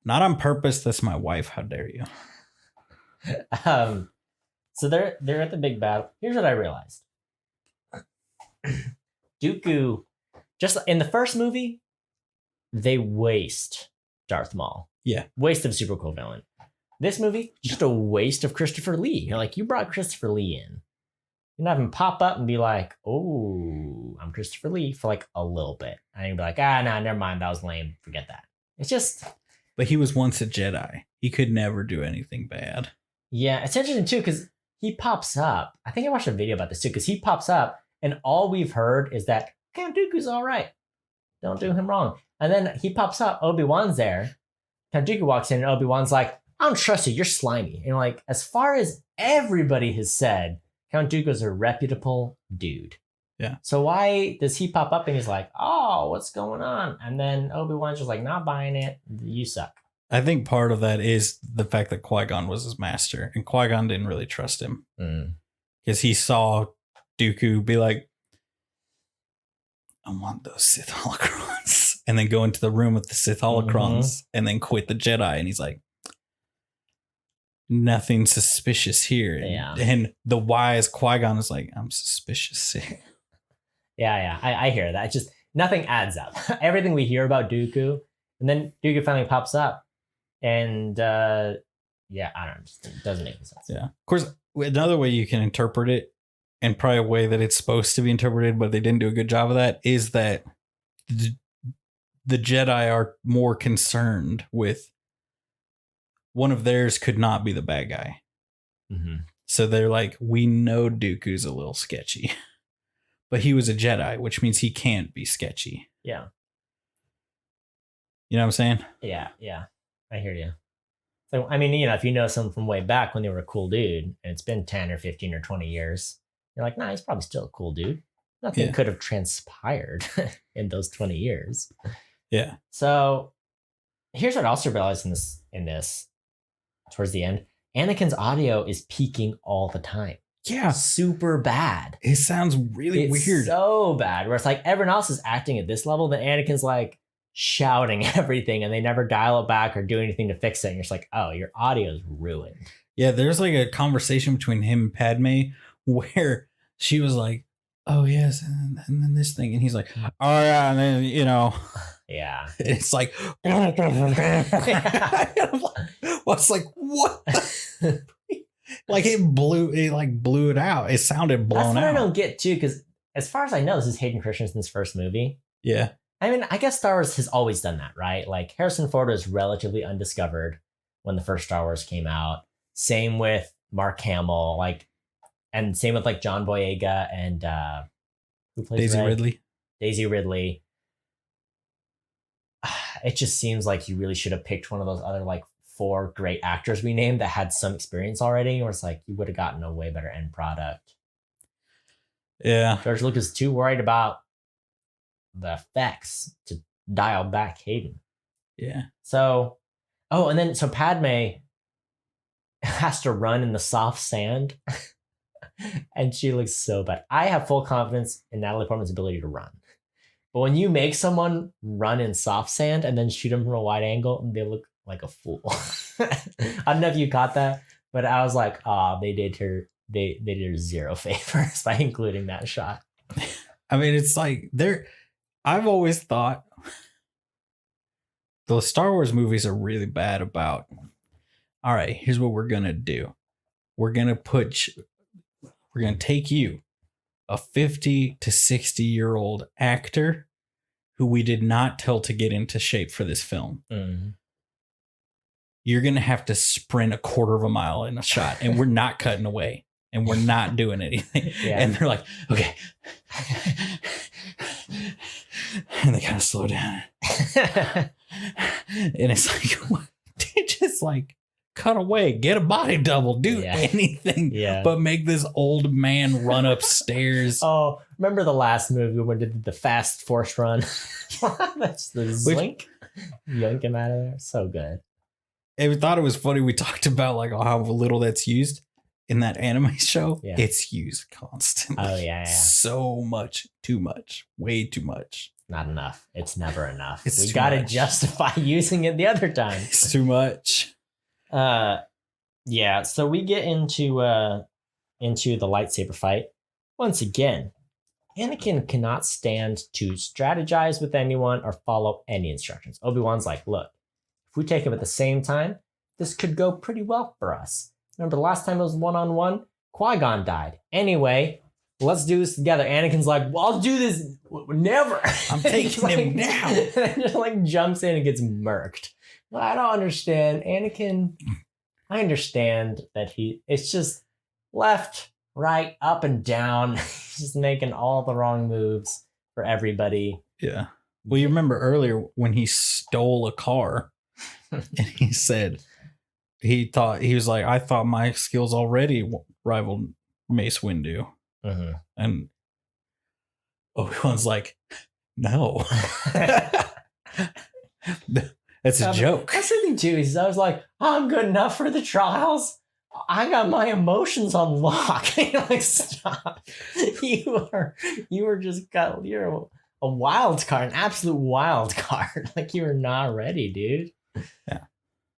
Not on purpose. That's my wife. How dare you? So they're at the big battle. Here's what I realized. Dooku, just in the first movie, they waste Darth Maul. Yeah. Waste of super cool villain. This movie, just a waste of Christopher Lee. You're like, you brought Christopher Lee in. You have him pop up and be like, oh, I'm Christopher Lee for like a little bit. And you'd be like, never mind. That was lame. Forget that. It's just. But he was once a Jedi. He could never do anything bad. Yeah, it's interesting too, because he pops up. I think I watched a video about this too, because he pops up and all we've heard is that Count Dooku's all right. Don't do him wrong. And then he pops up. Obi-Wan's there. Count Dooku walks in and Obi-Wan's like, I don't trust you. You're slimy. And like, as far as everybody has said, Count Dooku's a reputable dude. Yeah. So why does he pop up and he's like, oh, what's going on? And then Obi-Wan's just like, not buying it. You suck. I think part of that is the fact that Qui-Gon was his master. And Qui-Gon didn't really trust him. Because he saw Dooku be like, I want those Sith holocrons. And then go into the room with the Sith holocrons and then quit the Jedi. And he's like, nothing suspicious here. Yeah. And the wise Qui-Gon is like, I'm suspicious here. Yeah. I hear that. It's just nothing adds up. Everything we hear about Dooku, and then Dooku finally pops up. And I don't know. It doesn't make any sense. Yeah. Of course, another way you can interpret it, and probably a way that it's supposed to be interpreted, but they didn't do a good job of that, is that the Jedi are more concerned with one of theirs could not be the bad guy. So they're like, we know Dooku's a little sketchy, but he was a Jedi, which means he can't be sketchy. Yeah. You know what I'm saying? Yeah. I hear you. So, I mean, if you know someone from way back when they were a cool dude, and it's been 10 or 15 or 20 years, you're like, nah, he's probably still a cool dude. Nothing could have transpired in those 20 years. Yeah. So here's what I also realized in this towards the end. Anakin's audio is peaking all the time. Yeah. Super bad. It sounds really weird. So bad. Where it's like everyone else is acting at this level, then Anakin's like shouting everything and they never dial it back or do anything to fix it. And you're just like, oh, your audio is ruined. Yeah, there's like a conversation between him and Padme where she was like, oh, yes, and then this thing. And he's like, oh, yeah, and then, Yeah. It's like, what's like, what? Like it blew it out. It sounded blown out. That's what I don't get too, because as far as I know, this is Hayden Christensen's first movie. Yeah. I mean, I guess Star Wars has always done that, right? Like Harrison Ford was relatively undiscovered when the first Star Wars came out. Same with Mark Hamill, and same with like John Boyega and who plays Daisy Ridley. It just seems like you really should have picked one of those other like 4 great actors we named that had some experience already, or it's like you would have gotten a way better end product. Yeah. George Lucas is too worried about the effects to dial back Hayden. Yeah. So, so Padme has to run in the soft sand and she looks so bad. I have full confidence in Natalie Portman's ability to run. But when you make someone run in soft sand and then shoot them from a wide angle, they look like a fool. I don't know if you caught that, but I was like, they did her zero favors by including that shot. I mean, it's like I've always thought the Star Wars movies are really bad about, all right, here's what we're going to do. We're going to take you, a 50 to 60-year-old actor who we did not tell to get into shape for this film. You're going to have to sprint a quarter of a mile in a shot, and we're not cutting away, and we're not doing anything. Yeah. And they're like, okay. And they kind of slow down. And it's like, what? just like cut away, get a body double, do anything, but make this old man run upstairs. Oh, remember the last movie when did the fast force run? That's the Zlink. Yank him out of there. So good. I thought it was funny. We talked about like how little that's used in that anime show. Yeah. It's used constantly. Oh yeah. So much, too much, way too much. Not enough. It's never enough. It's we got to justify using it the other time. It's too much. Yeah. So we get into the lightsaber fight once again. Anakin cannot stand to strategize with anyone or follow any instructions. Obi-Wan's like, look, if we take him at the same time, this could go pretty well for us. Remember the last time it was one-on-one? Qui-Gon died. Anyway, let's do this together. Anakin's like, well, I'll do this. Never. I'm taking him now. And just like jumps in and gets murked. But I don't understand. Anakin, I understand that it's just left, right, up and down. He's just making all the wrong moves for everybody. Yeah. Well, you remember earlier when he stole a car and he said, I thought my skills already rivaled Mace Windu. Mm-hmm. And Obi-Wan's like, no. That's a joke. That's the thing too. I was like, I'm good enough for the trials. I got my emotions on lock. You're like, stop. You're a wild card, an absolute wild card. Like you are not ready, dude. Yeah.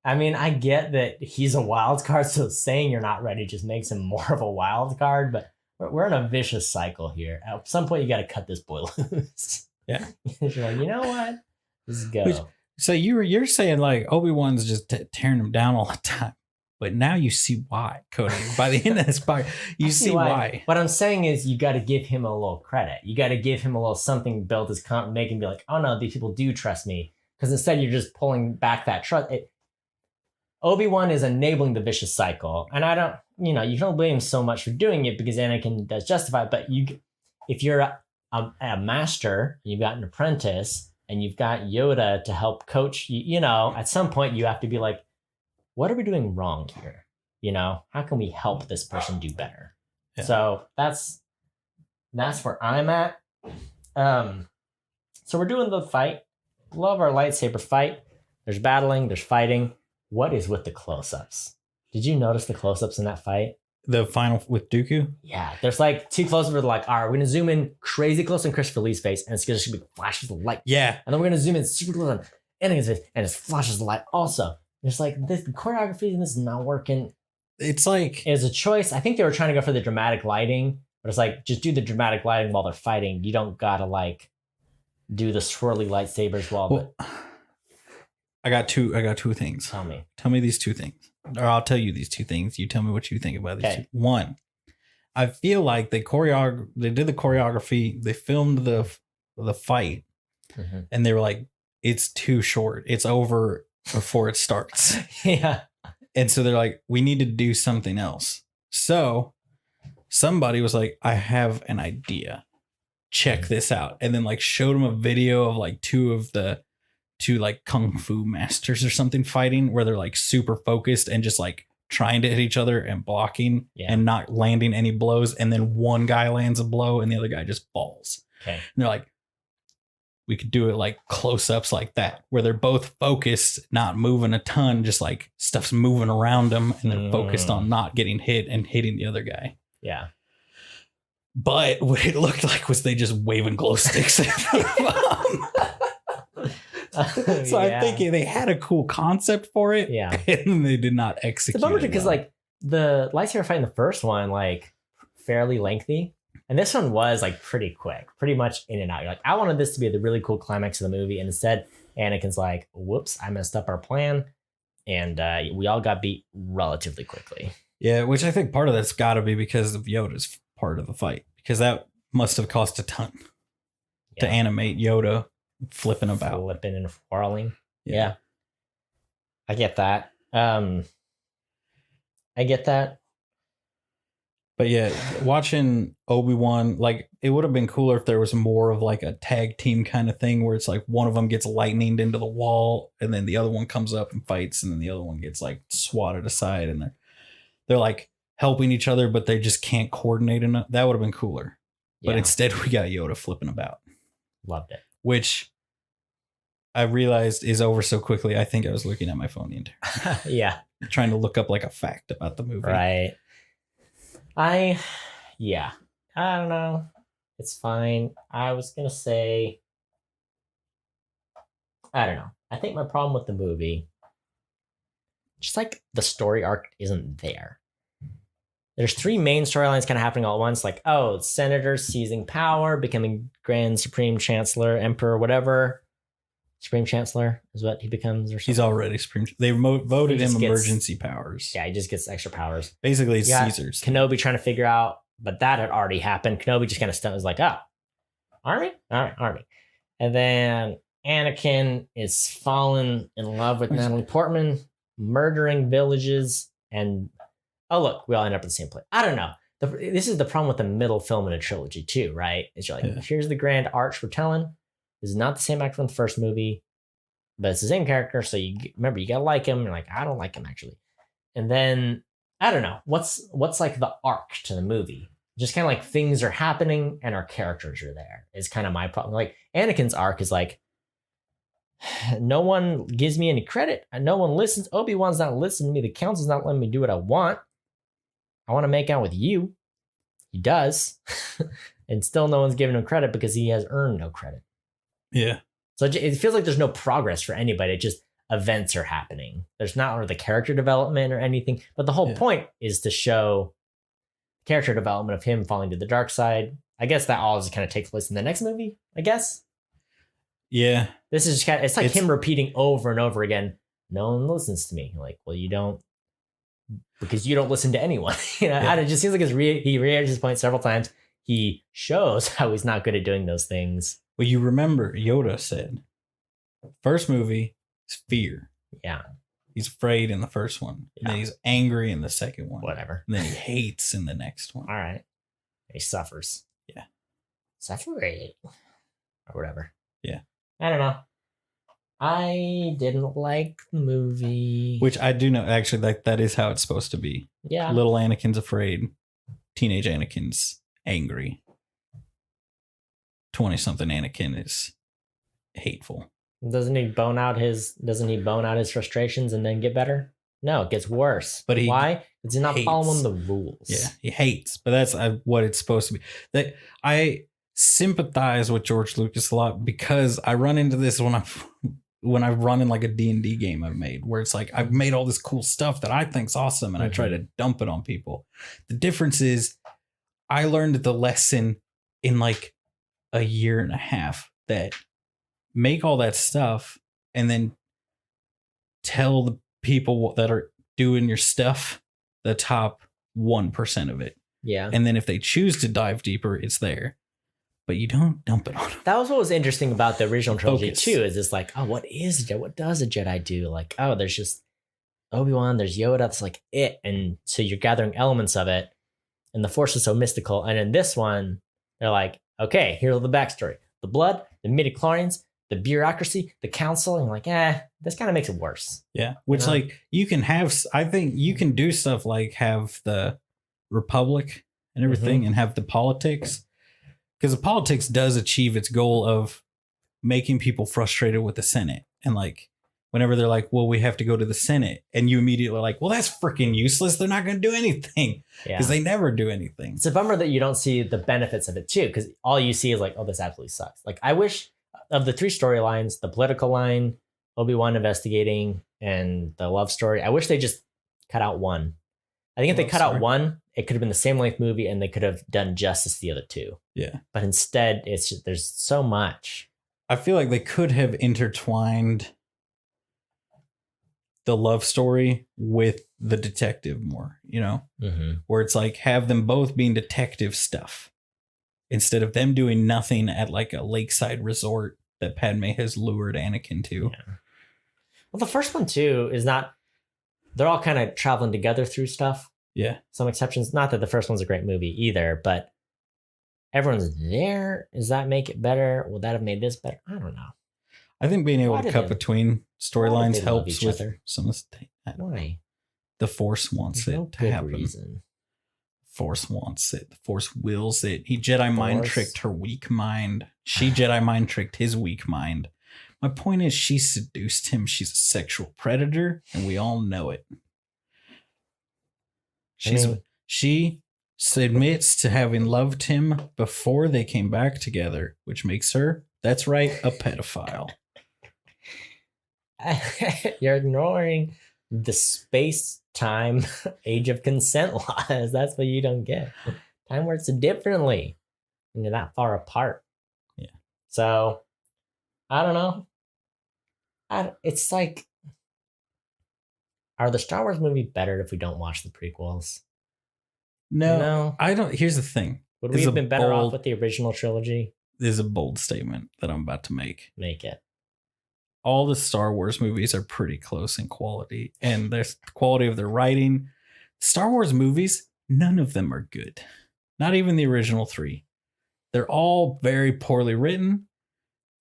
I mean, I get that he's a wild card, so saying you're not ready just makes him more of a wild card, but we're in a vicious cycle here. At some point, you got to cut this boy loose. Yeah. You're like, you know what? Let's go. So you're saying like Obi-Wan's just tearing him down all the time, but now you see why, Cody. By the end of this part, you see why. What I'm saying is you got to give him a little credit. You got to give him a little something built his make him be like, oh no, these people do trust me. Because instead you're just pulling back that trust. Obi-Wan is enabling the vicious cycle. And I don't, you don't blame him so much for doing it because Anakin does justify it. But if you're a master, you've got an apprentice, and you've got Yoda to help coach, at some point you have to be like, what are we doing wrong here? How can we help this person do better? Yeah. So that's where I'm at. So we're doing the fight. Love our lightsaber fight. There's battling, there's fighting. What is with the close-ups? Did you notice the close-ups in that fight? The final with Dooku? Yeah, there's like two close-ups where they're like, all right, we're going to zoom in crazy close on Christopher Lee's face, and it's just going to be flashes of light. Yeah. And then we're going to zoom in super close on Anakin's face, and it's flashes of light also. There's like, this choreography and this is not working. It's like... It's a choice. I think they were trying to go for the dramatic lighting, but it's like, just do the dramatic lighting while they're fighting. You don't got to like do the swirly lightsabers while... I got two things. Tell me these two things. Or I'll tell you these two things. You tell me what you think about these two. One, I feel like they did the choreography, they filmed the fight, and they were like, it's too short. It's over before it starts. Yeah. And so they're like, we need to do something else. So somebody was like, I have an idea. Check this out. And then like showed them a video of like two like kung fu masters or something fighting where they're like super focused and just like trying to hit each other and blocking and not landing any blows. And then one guy lands a blow and the other guy just falls. Okay. And they're like, we could do it like close-ups like that where they're both focused, not moving a ton, just like stuff's moving around them and they're focused on not getting hit and hitting the other guy. Yeah. But what it looked like was they just waving glow sticks at them. So I'm thinking they had a cool concept for it, and they did not execute. It's a bummer because like the lightsaber fight in the first one, like fairly lengthy, and this one was like pretty quick, pretty much in and out. You're like, I wanted this to be the really cool climax of the movie, and instead, Anakin's like, "Whoops, I messed up our plan," and we all got beat relatively quickly. Yeah, which I think part of that's got to be because of Yoda's part of the fight, because that must have cost a ton to animate Yoda. Flipping and whirling. Yeah. I get that. But yeah, watching Obi-Wan, like it would have been cooler if there was more of like a tag team kind of thing where it's like one of them gets lightninged into the wall and then the other one comes up and fights and then the other one gets like swatted aside and they're like helping each other, but they just can't coordinate enough. That would have been cooler. But instead we got Yoda flipping about. Loved it. Which I realized is over so quickly. I think I was looking at my phone the entire time. Yeah. Trying to look up like a fact about the movie. Right. I don't know. It's fine. I was going to say, I don't know. I think my problem with the movie, just like the story arc isn't there. There's 3 main storylines kind of happening all at once. Like, oh, senator seizing power, becoming Grand Supreme Chancellor, Emperor, whatever. Supreme Chancellor is what he becomes or something. He's already Supreme. They voted him emergency powers. Yeah, he just gets extra powers. Basically, it's Caesar's. Kenobi trying to figure out, but that had already happened. Kenobi just kind of was like, oh, army? All right, army. And then Anakin is fallen in love with Natalie Portman, murdering villages, and oh, look, we all end up in the same place. I don't know. This is the problem with the middle film in a trilogy too, right? Is you're like, here's the grand arch we're telling. This is not the same actor from the first movie, but it's the same character. So you remember, you gotta like him. You're like, I don't like him actually. And then I don't know what's like the arc to the movie. Just kind of like things are happening and our characters are there. Is kind of my problem. Like Anakin's arc is like, no one gives me any credit. No one listens. Obi-Wan's not listening to me. The council's not letting me do what I want. I want to make out with you. He does. And still no one's giving him credit because he has earned no credit. Yeah. So it feels like there's no progress for anybody. It just events are happening. There's not or the character development or anything. But the whole point is to show character development of him falling to the dark side. I guess that all just kind of takes place in the next movie, I guess. Yeah. This is just kind of, it's like him repeating over and over again. No one listens to me. Like, well, you don't, because you don't listen to anyone. It just seems like he reiterates his point several times. He shows how he's not good at doing those things. Well, you remember Yoda said, first movie is fear. Yeah. He's afraid in the first one. And then he's angry in the second one. Whatever. And then he hates in the next one. All right. He suffers. Yeah. Suffering. Or whatever. Yeah. I don't know. I didn't like the movie. Which I do know, actually, that is how it's supposed to be. Yeah. Little Anakin's afraid. Teenage Anakin's angry. 20-something Anakin is hateful. Doesn't he bone out his frustrations and then get better? No, it gets worse. But why? Because he's not following the rules. Yeah, he hates. But that's what it's supposed to be. That I sympathize with George Lucas a lot because I run into this when I run in like a D&D game I've made where it's like I've made all this cool stuff that I think's awesome and I try to dump it on people. The difference is I learned the lesson in like a year and a half that make all that stuff and then tell the people that are doing your stuff the top 1% of it. Yeah. And then if they choose to dive deeper, it's there. But you don't dump it on them. That was what was interesting about the original trilogy too, is it's like, oh, what does a Jedi do? Like, oh, there's just Obi-Wan, there's Yoda, that's like it. And so you're gathering elements of it. And the Force is so mystical. And in this one, they're like, okay, here's the backstory. The blood, the midichlorians, the bureaucracy, the council. And you're like, this kind of makes it worse. Yeah. Which like you can have, I think you can do stuff like have the Republic and everything and have the politics. Because the politics does achieve its goal of making people frustrated with the Senate. And like, whenever they're like, well, we have to go to the Senate. And you immediately are like, well, that's freaking useless. They're not going to do anything. Because they never do anything. It's a bummer that you don't see the benefits of it too. Because all you see is like, oh, this absolutely sucks. Like, I wish of the 3 storylines, the political line, Obi-Wan investigating, and the love story, I wish they just cut out one. I think if they cut out one, it could have been the same length movie and they could have done justice to the other 2. Yeah. But instead, it's just, there's so much. I feel like they could have intertwined the love story with the detective more, where it's like have them both being detective stuff instead of them doing nothing at like a lakeside resort that Padme has lured Anakin to. Yeah. Well, the first one too is not, they're all kind of traveling together through stuff. Yeah. Some exceptions. Not that the first one's a great movie either, but everyone's there. Does that make it better? Would that have made this better? I don't know. I think being able Why to did cut they- between storylines they love helps each with other? some of Why? the Force wants There's no it to good happen. reason. Force wants it. The Force wills it. He Jedi mind Force? tricked her weak mind. She Jedi mind tricked his weak mind. My point is, she seduced him. She's a sexual predator, and we all know it. She admits to having loved him before they came back together, which makes her, that's right, a pedophile. You're ignoring the space-time age of consent laws. That's what you don't get. Time works differently when you're that far apart. Yeah. So, I don't know. It's like, are the Star Wars movie better if we don't watch the prequels? No, I don't. Here's the thing. Would we have been better off with the original trilogy? This is a bold statement that I'm about to make. Make it. All the Star Wars movies are pretty close in quality, and the quality of their writing. Star Wars movies, none of them are good. Not even the original 3. They're all very poorly written.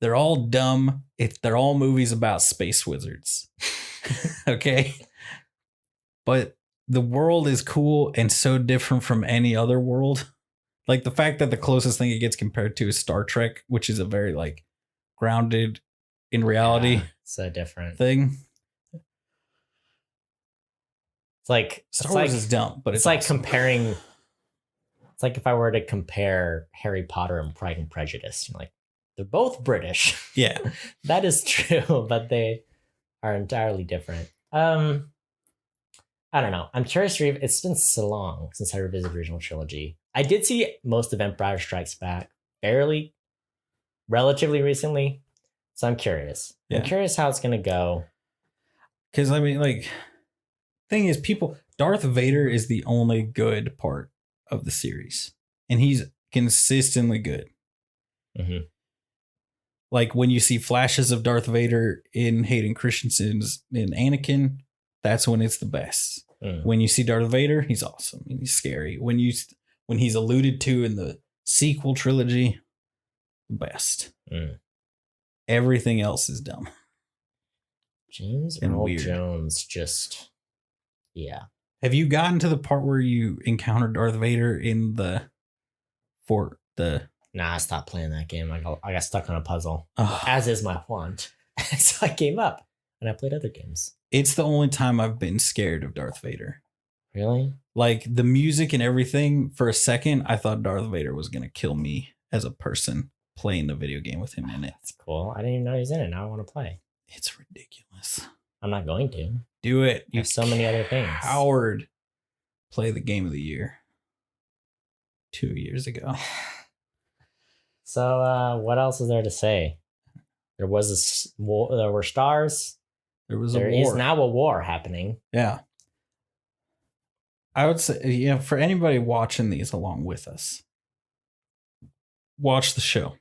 They're all dumb. They're all movies about space wizards. Okay? But the world is cool and so different from any other world. Like the fact that the closest thing it gets compared to is Star Trek, which is a very like grounded in reality so different thing. It's like Star Wars is dumb, but it's like awesome. comparing. It's like if I were to compare Harry Potter and Pride and Prejudice, like they're both British. Yeah, that is true, but they are entirely different. I don't know. I'm curious to read. It's been so long since I revisited the original trilogy. I did see most of Empire Strikes Back relatively recently. So I'm curious. Yeah. I'm curious how it's going to go. Because, I mean, like, thing is, Darth Vader is the only good part of the series. And he's consistently good. Mm-hmm. Like, when you see flashes of Darth Vader in Hayden Christensen's in Anakin, that's when it's the best. Mm. When you see Darth Vader, he's awesome. And he's scary. When he's alluded to in the sequel trilogy, the best. Mm. Everything else is dumb. James and Earl weird. Jones just, yeah. Have you gotten to the part where you encountered Darth Vader in the fort? Nah, I stopped playing that game. I got stuck on a puzzle, Oh, as is my want. So I gave up and I played other games. it's the only time I've been scared of Darth Vader. Really? Like the music and everything, for a second, I thought Darth Vader was going to kill me as a person playing the video game with him in it. That's cool. I didn't even know he was in it. Now I want to play. It's ridiculous. I'm not going to. Do it. You have so many other things. Coward. Play the game of the year 2 years ago. So what else is there to say? There was there were stars. There was There a war. is now a war happening. Yeah. I would say, yeah, for anybody watching these along with us, watch the show.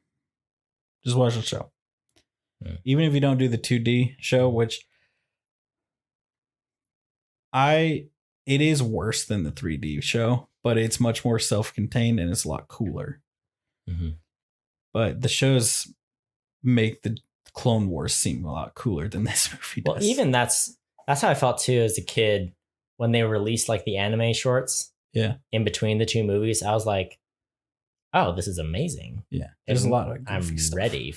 Just watch the show. Even if you don't do the 2D show, which it is worse than the 3D show, but it's much more self-contained and it's a lot cooler. Mm-hmm. But the shows make the Clone Wars seem a lot cooler than this movie does. Well, even that's how I felt too as a kid when they released like the anime shorts. Yeah. In between the two movies, I was like, "Oh, this is amazing." Yeah. There's a lot of goofy I'm stuff. ready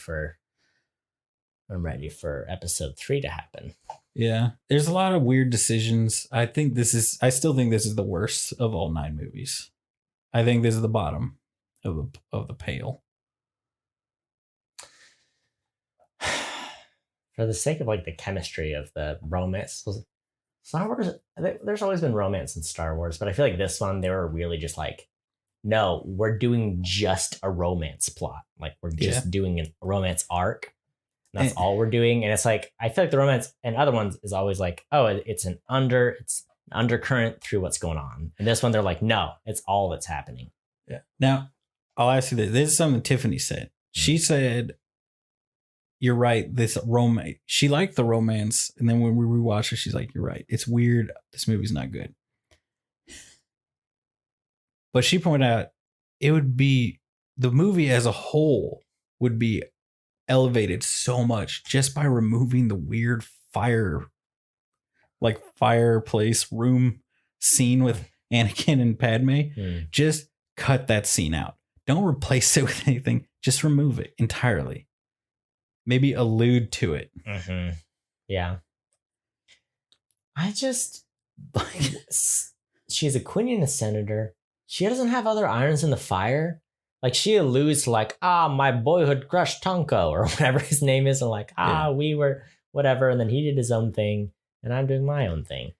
for episode 3 to happen. Yeah. There's a lot of weird decisions. I still think this is the worst of all 9 movies. I think this is the bottom of the pale. For the sake of like the chemistry of the romance, Star Wars, there's always been romance in Star Wars, but I feel like this one, they were really just like, no, we're doing just a romance plot. Like we're just doing a romance arc. And that's all we're doing. And it's like, I feel like the romance and other ones is always like, oh, it's an undercurrent through what's going on. And this one, they're like, no, it's all that's happening. Yeah. Now, I'll ask you this. This is something Tiffany said. She said, you're right. This romance, she liked the romance. And then when we rewatched it, she's like, you're right. It's weird. This movie's not good. But she pointed out it would be the movie as a whole would be elevated so much just by removing the weird fireplace room scene with Anakin and Padme. Just cut that scene out. Don't replace it with anything. Just remove it entirely. Maybe allude to it. Mm-hmm. Yeah. I just like she's a queen and a senator. She doesn't have other irons in the fire. Like she alludes to like, my boyhood crush Tonko or whatever his name is, and like, we were whatever, and then he did his own thing, and I'm doing my own thing.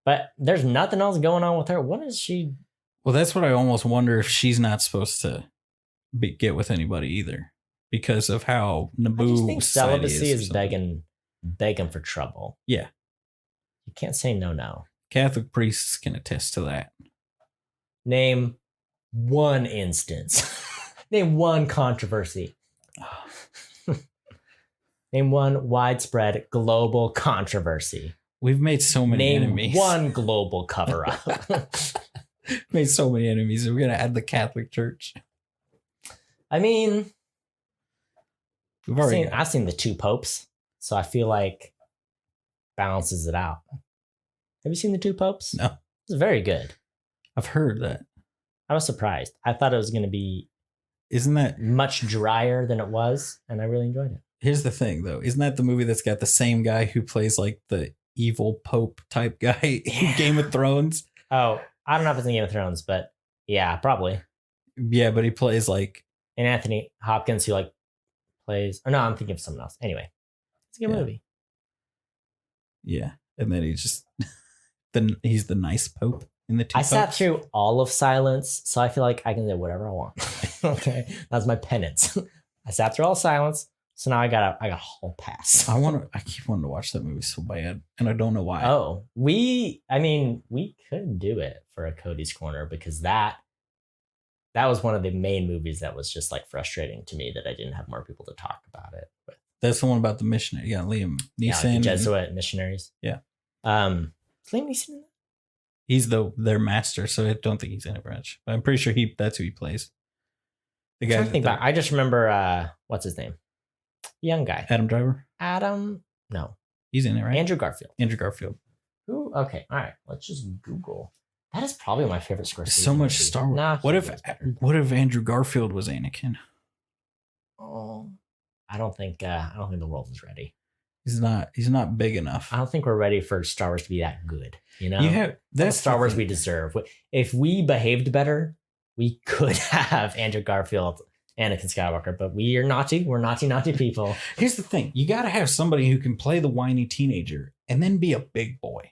But there's nothing else going on with her. What is she? Well, that's what I almost wonder if she's not supposed to get with anybody either, because of how Naboo. I just think celibacy is begging for trouble. Yeah, you can't say no. Catholic priests can attest to that. Name one instance. Name one controversy. Name one widespread global controversy. We've made so many enemies. Name one global cover-up. Made so many enemies. We're going to add the Catholic Church. I mean, I've seen the two popes, so I feel like balances it out. Have you seen the two popes? No. It's very good. I've heard that. I was surprised. I thought it was going to be much drier than it was, and I really enjoyed it. Here's the thing, though. Isn't that the movie that's got the same guy who plays like the evil Pope type guy in Game of Thrones? Oh, I don't know if it's in Game of Thrones, but yeah, probably. Yeah, but he plays like... And Anthony Hopkins, who like plays... Or no, I'm thinking of someone else. Anyway, it's a good movie. Yeah, and then he just... he's the nice Pope. I sat through all of Silence, so I feel like I can do whatever I want. Okay, that's my penance. I sat through all Silence, so now I got a whole pass. I keep wanting to watch that movie so bad, and I don't know why. Oh, we could do it for a Cody's Corner because that was one of the main movies that was just like frustrating to me that I didn't have more people to talk about it. But that's the one about the missionary. Yeah, Liam Neeson, the Jesuit missionaries. Yeah. Is Liam Neeson in that? He's their master, so I don't think he's in it much. But I'm pretty sure that's who he plays. The guy. I just remember what's his name? Young guy. Adam Driver. No. He's in it, right? Andrew Garfield. Who? Okay. All right. Let's just Google. That is probably my favorite Scorsese. So much movie. Star Wars. Nah, what if Andrew Garfield was Anakin? Oh, I don't think the world is ready. He's not big enough. I don't think we're ready for Star Wars to be that good. You know, that's Star Wars we deserve. If we behaved better, we could have Andrew Garfield, Anakin Skywalker, but we are naughty. We're naughty people. Here's the thing. You got to have somebody who can play the whiny teenager and then be a big boy.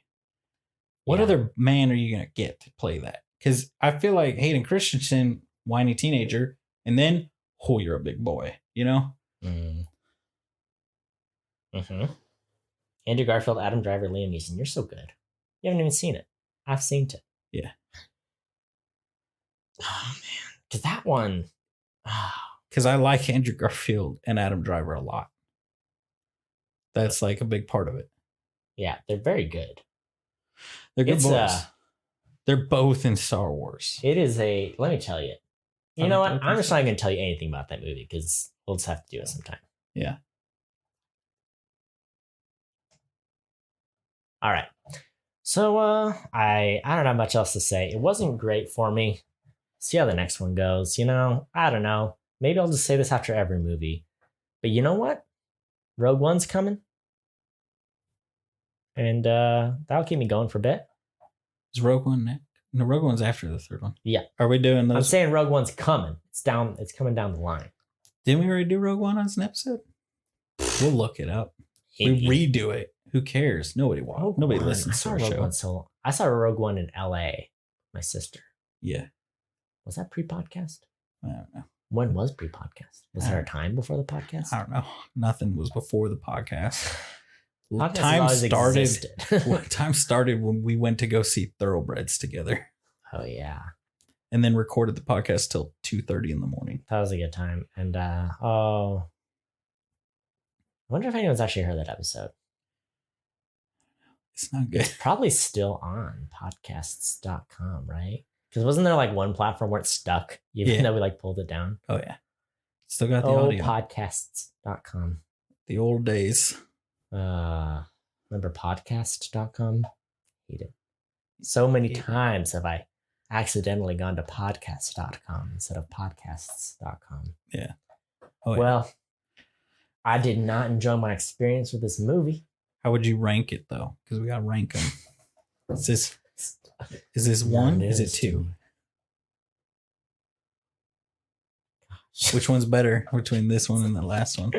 What other man are you going to get to play that? Because I feel like Hayden Christensen, whiny teenager, and then, you're a big boy, you know? Mm-hmm. Andrew Garfield, Adam Driver, Liam Neeson. You're so good. You haven't even seen it. I've seen it. Yeah. Oh, man. Because that one... Because I like Andrew Garfield and Adam Driver a lot. That's like a big part of it. Yeah, they're very good. They're good boys. They're both in Star Wars. It is let me tell you. You know what? I'm just not going to tell you anything about that movie because we'll just have to do it sometime. Yeah. All right. So I don't have much else to say. It wasn't great for me. See how the next one goes. You know, I don't know. Maybe I'll just say this after every movie. But you know what? Rogue One's coming. And that'll keep me going for a bit. Is Rogue One next? No, Rogue One's after the third one. Yeah. Are we doing those? I'm saying Rogue One's coming. It's coming down the line. Didn't we already do Rogue One on an episode? We'll look it up. We redo it. Who cares? Nobody listens to our show. I saw Rogue One in LA. My sister. Yeah. Was that pre-podcast? I don't know. When was pre-podcast? Was there a time before the podcast? I don't know. Nothing was before the podcast. Time started when we went to go see Thoroughbreds together. Oh yeah. And then recorded the podcast till 2:30 in the morning. That was a good time. And I wonder if anyone's actually heard that episode. It's not good. It's probably still on podcasts.com, right? Because wasn't there like one platform where it stuck, even though we like pulled it down? Oh yeah, still got the audio. Podcasts.com. The old days. Remember podcast.com? Hate it. So many times have I accidentally gone to podcast.com instead of podcasts.com. Yeah. Oh, yeah. Well, I did not enjoy my experience with this movie. How would you rank it though? Because we got to rank them. Is this one? Is it two? Gosh. Which one's better between this one and the last one?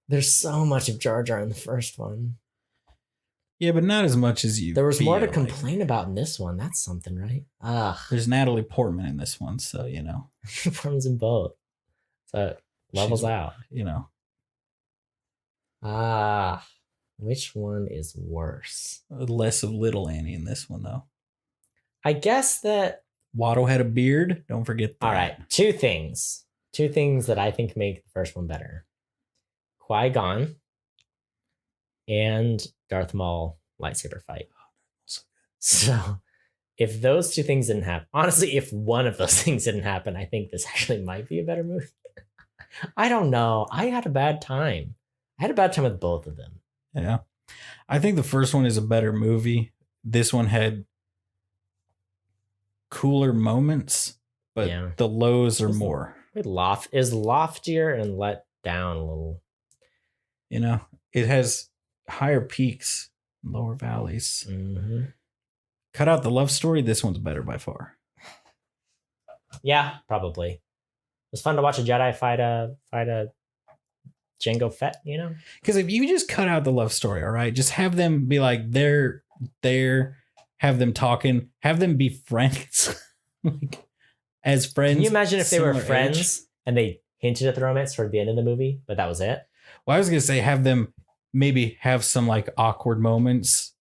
There's so much of Jar Jar in the first one. Yeah, but not as much as you. There was more to complain about in this one. That's something, right? There's Natalie Portman in this one, so you know. Portman's in both. So it levels out. You know. Which one is worse? Less of Little Annie in this one, though. I guess that Watto had a beard. Don't forget that. All right, two things that I think make the first one better: Qui-Gon and Darth Maul lightsaber fight. So if those two things didn't happen, honestly, if one of those things didn't happen, I think this actually might be a better movie. I don't know. I had a bad time. I had a bad time with both of them. Yeah. I think the first one is a better movie. This one had cooler moments, but the lows are more. Is loftier and let down a little. You know, it has higher peaks, lower valleys. Mm-hmm. Cut out the love story. This one's better by far. Yeah, probably. It was fun to watch a Jedi fight a Jango Fett, you know? Because if you just cut out the love story, all right, just have them be like, they're there, have them talking, have them be friends. Like, as friends. Can you imagine if they were friends and they hinted at the romance toward the end of the movie, but that was it? Well, I was going to say, have them maybe have some like awkward moments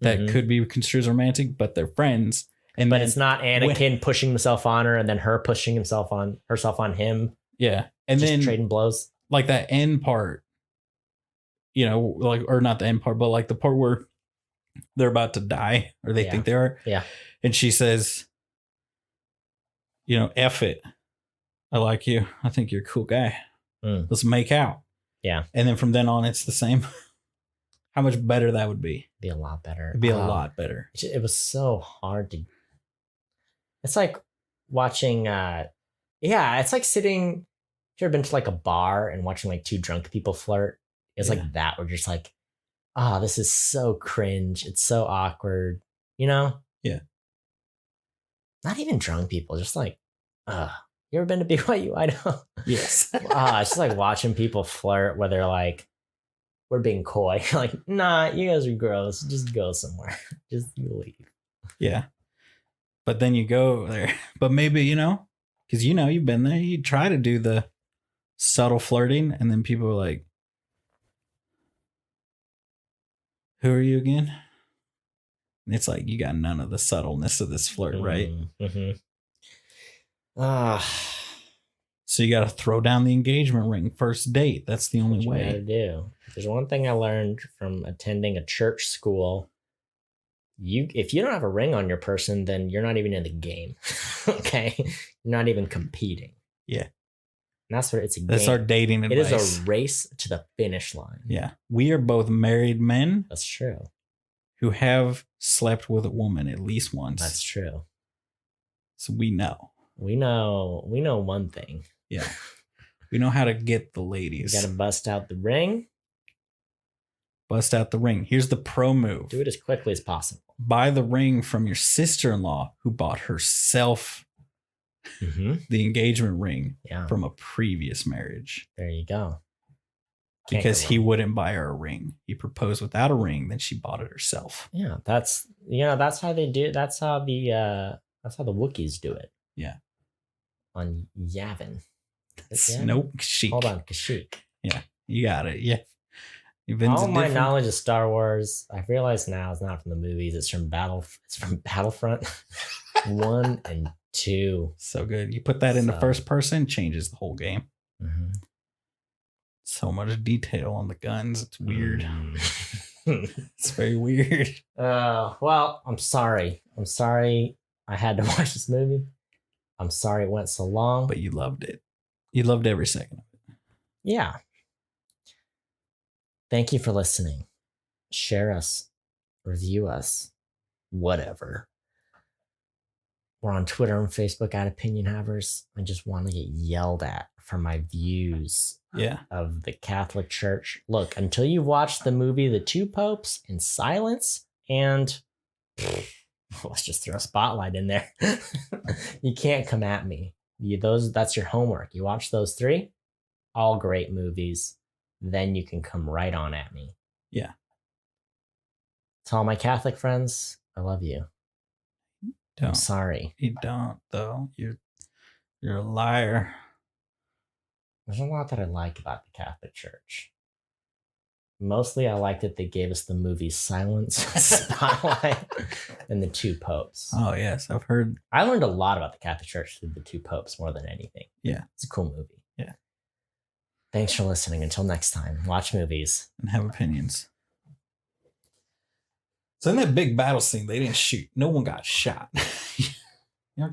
that could be construed as romantic, but they're friends. But it's not Anakin pushing himself on her and then her pushing herself on him. Yeah. And just then trading blows. Like that end part, you know, like, or not the end part, but like the part where they're about to die or they think they are. Yeah. And she says, you know, F it. I like you. I think you're a cool guy. Let's make out. Yeah. And then from then on, it's the same. How much better that would be. Be a lot better. It'd be a lot better. It was so hard to. It's like watching. It's like sitting. Have you ever been to like a bar and watching like two drunk people flirt? It's like that. We're just like, this is so cringe. It's so awkward. You know? Yeah. Not even drunk people. Just like, you ever been to BYU? I know. Yes. It's just like watching people flirt where they're like, we're being coy. Like, nah, you guys are gross. Just go somewhere. Just leave. Yeah. But then you go there. But maybe, you know, because, you know, you've been there. You try to do the subtle flirting. And then people are like, who are you again? And it's like, you got none of the subtleness of this flirt, right? Mm-hmm. So you got to throw down the engagement ring. First date. That's the only way. You gotta do. There's one thing I learned from attending a church school. If you don't have a ring on your person, then you're not even in the game. Okay? You're not even competing. Yeah. And that's what it's a game. That's our dating advice. It is a race to the finish line. Yeah. We are both married men. That's true. Who have slept with a woman at least once. That's true. So we know. We know one thing. Yeah. We know how to get the ladies. You got to bust out the ring. Bust out the ring. Here's the pro move. Do it as quickly as possible. Buy the ring from your sister-in-law who bought herself the engagement ring from a previous marriage. There you go. Because he wouldn't buy her a ring. He proposed without a ring, then she bought it herself. Yeah, that's how they do. That's how the Wookiees do it. Yeah. On Yavin. Nope, Kashyyyk. Hold on, Kashyyyk. Yeah, you got it. Yeah. All my knowledge of Star Wars, I realize now, is not from the movies. It's from Battlefront 1 and 2. So good. You put that in the first person, changes the whole game. Mm-hmm. So much detail on the guns. It's weird. It's very weird. Well, I'm sorry. I had to watch this movie. I'm sorry it went so long. But you loved it. You loved every second of it. Yeah. Thank you for listening. Share us, review us, whatever. We're on Twitter and Facebook at Opinion Havers. I just want to get yelled at for my views of the Catholic Church. Look, until you've watched the movie The Two Popes in silence, and let's just throw a spotlight in there. You can't come at me. That's your homework. You watch those 3, all great movies. Then you can come right on at me. Yeah. To all my Catholic friends, I love you. Don't. I'm sorry. You don't, though. You're a liar. There's a lot that I like about the Catholic Church. Mostly, I like that they gave us the movies Silence, Spotlight, and The Two Popes. Oh, yes. I've heard. I learned a lot about the Catholic Church through The Two Popes more than anything. Yeah. It's a cool movie. Yeah. Thanks for listening. Until next time, watch movies. And have opinions. So in that big battle scene, they didn't shoot. No one got shot.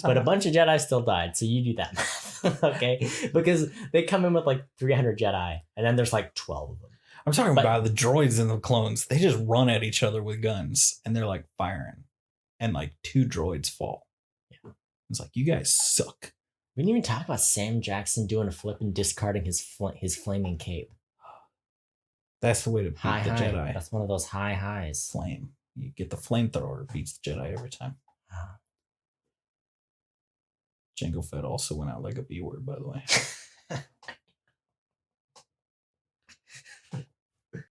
But a bunch of Jedi still died, so you do that math. Okay? Because they come in with like 300 Jedi, and then there's like 12 of them. I'm talking about the droids and the clones. They just run at each other with guns, and they're like firing. And like 2 droids fall. Yeah. It's like, you guys suck. We didn't even talk about Sam Jackson doing a flip and discarding his flaming cape. That's the way to beat the Jedi. That's one of those high highs. Flame. You get the flamethrower, beats the Jedi every time. Jango Fett also went out like a B word, by the way.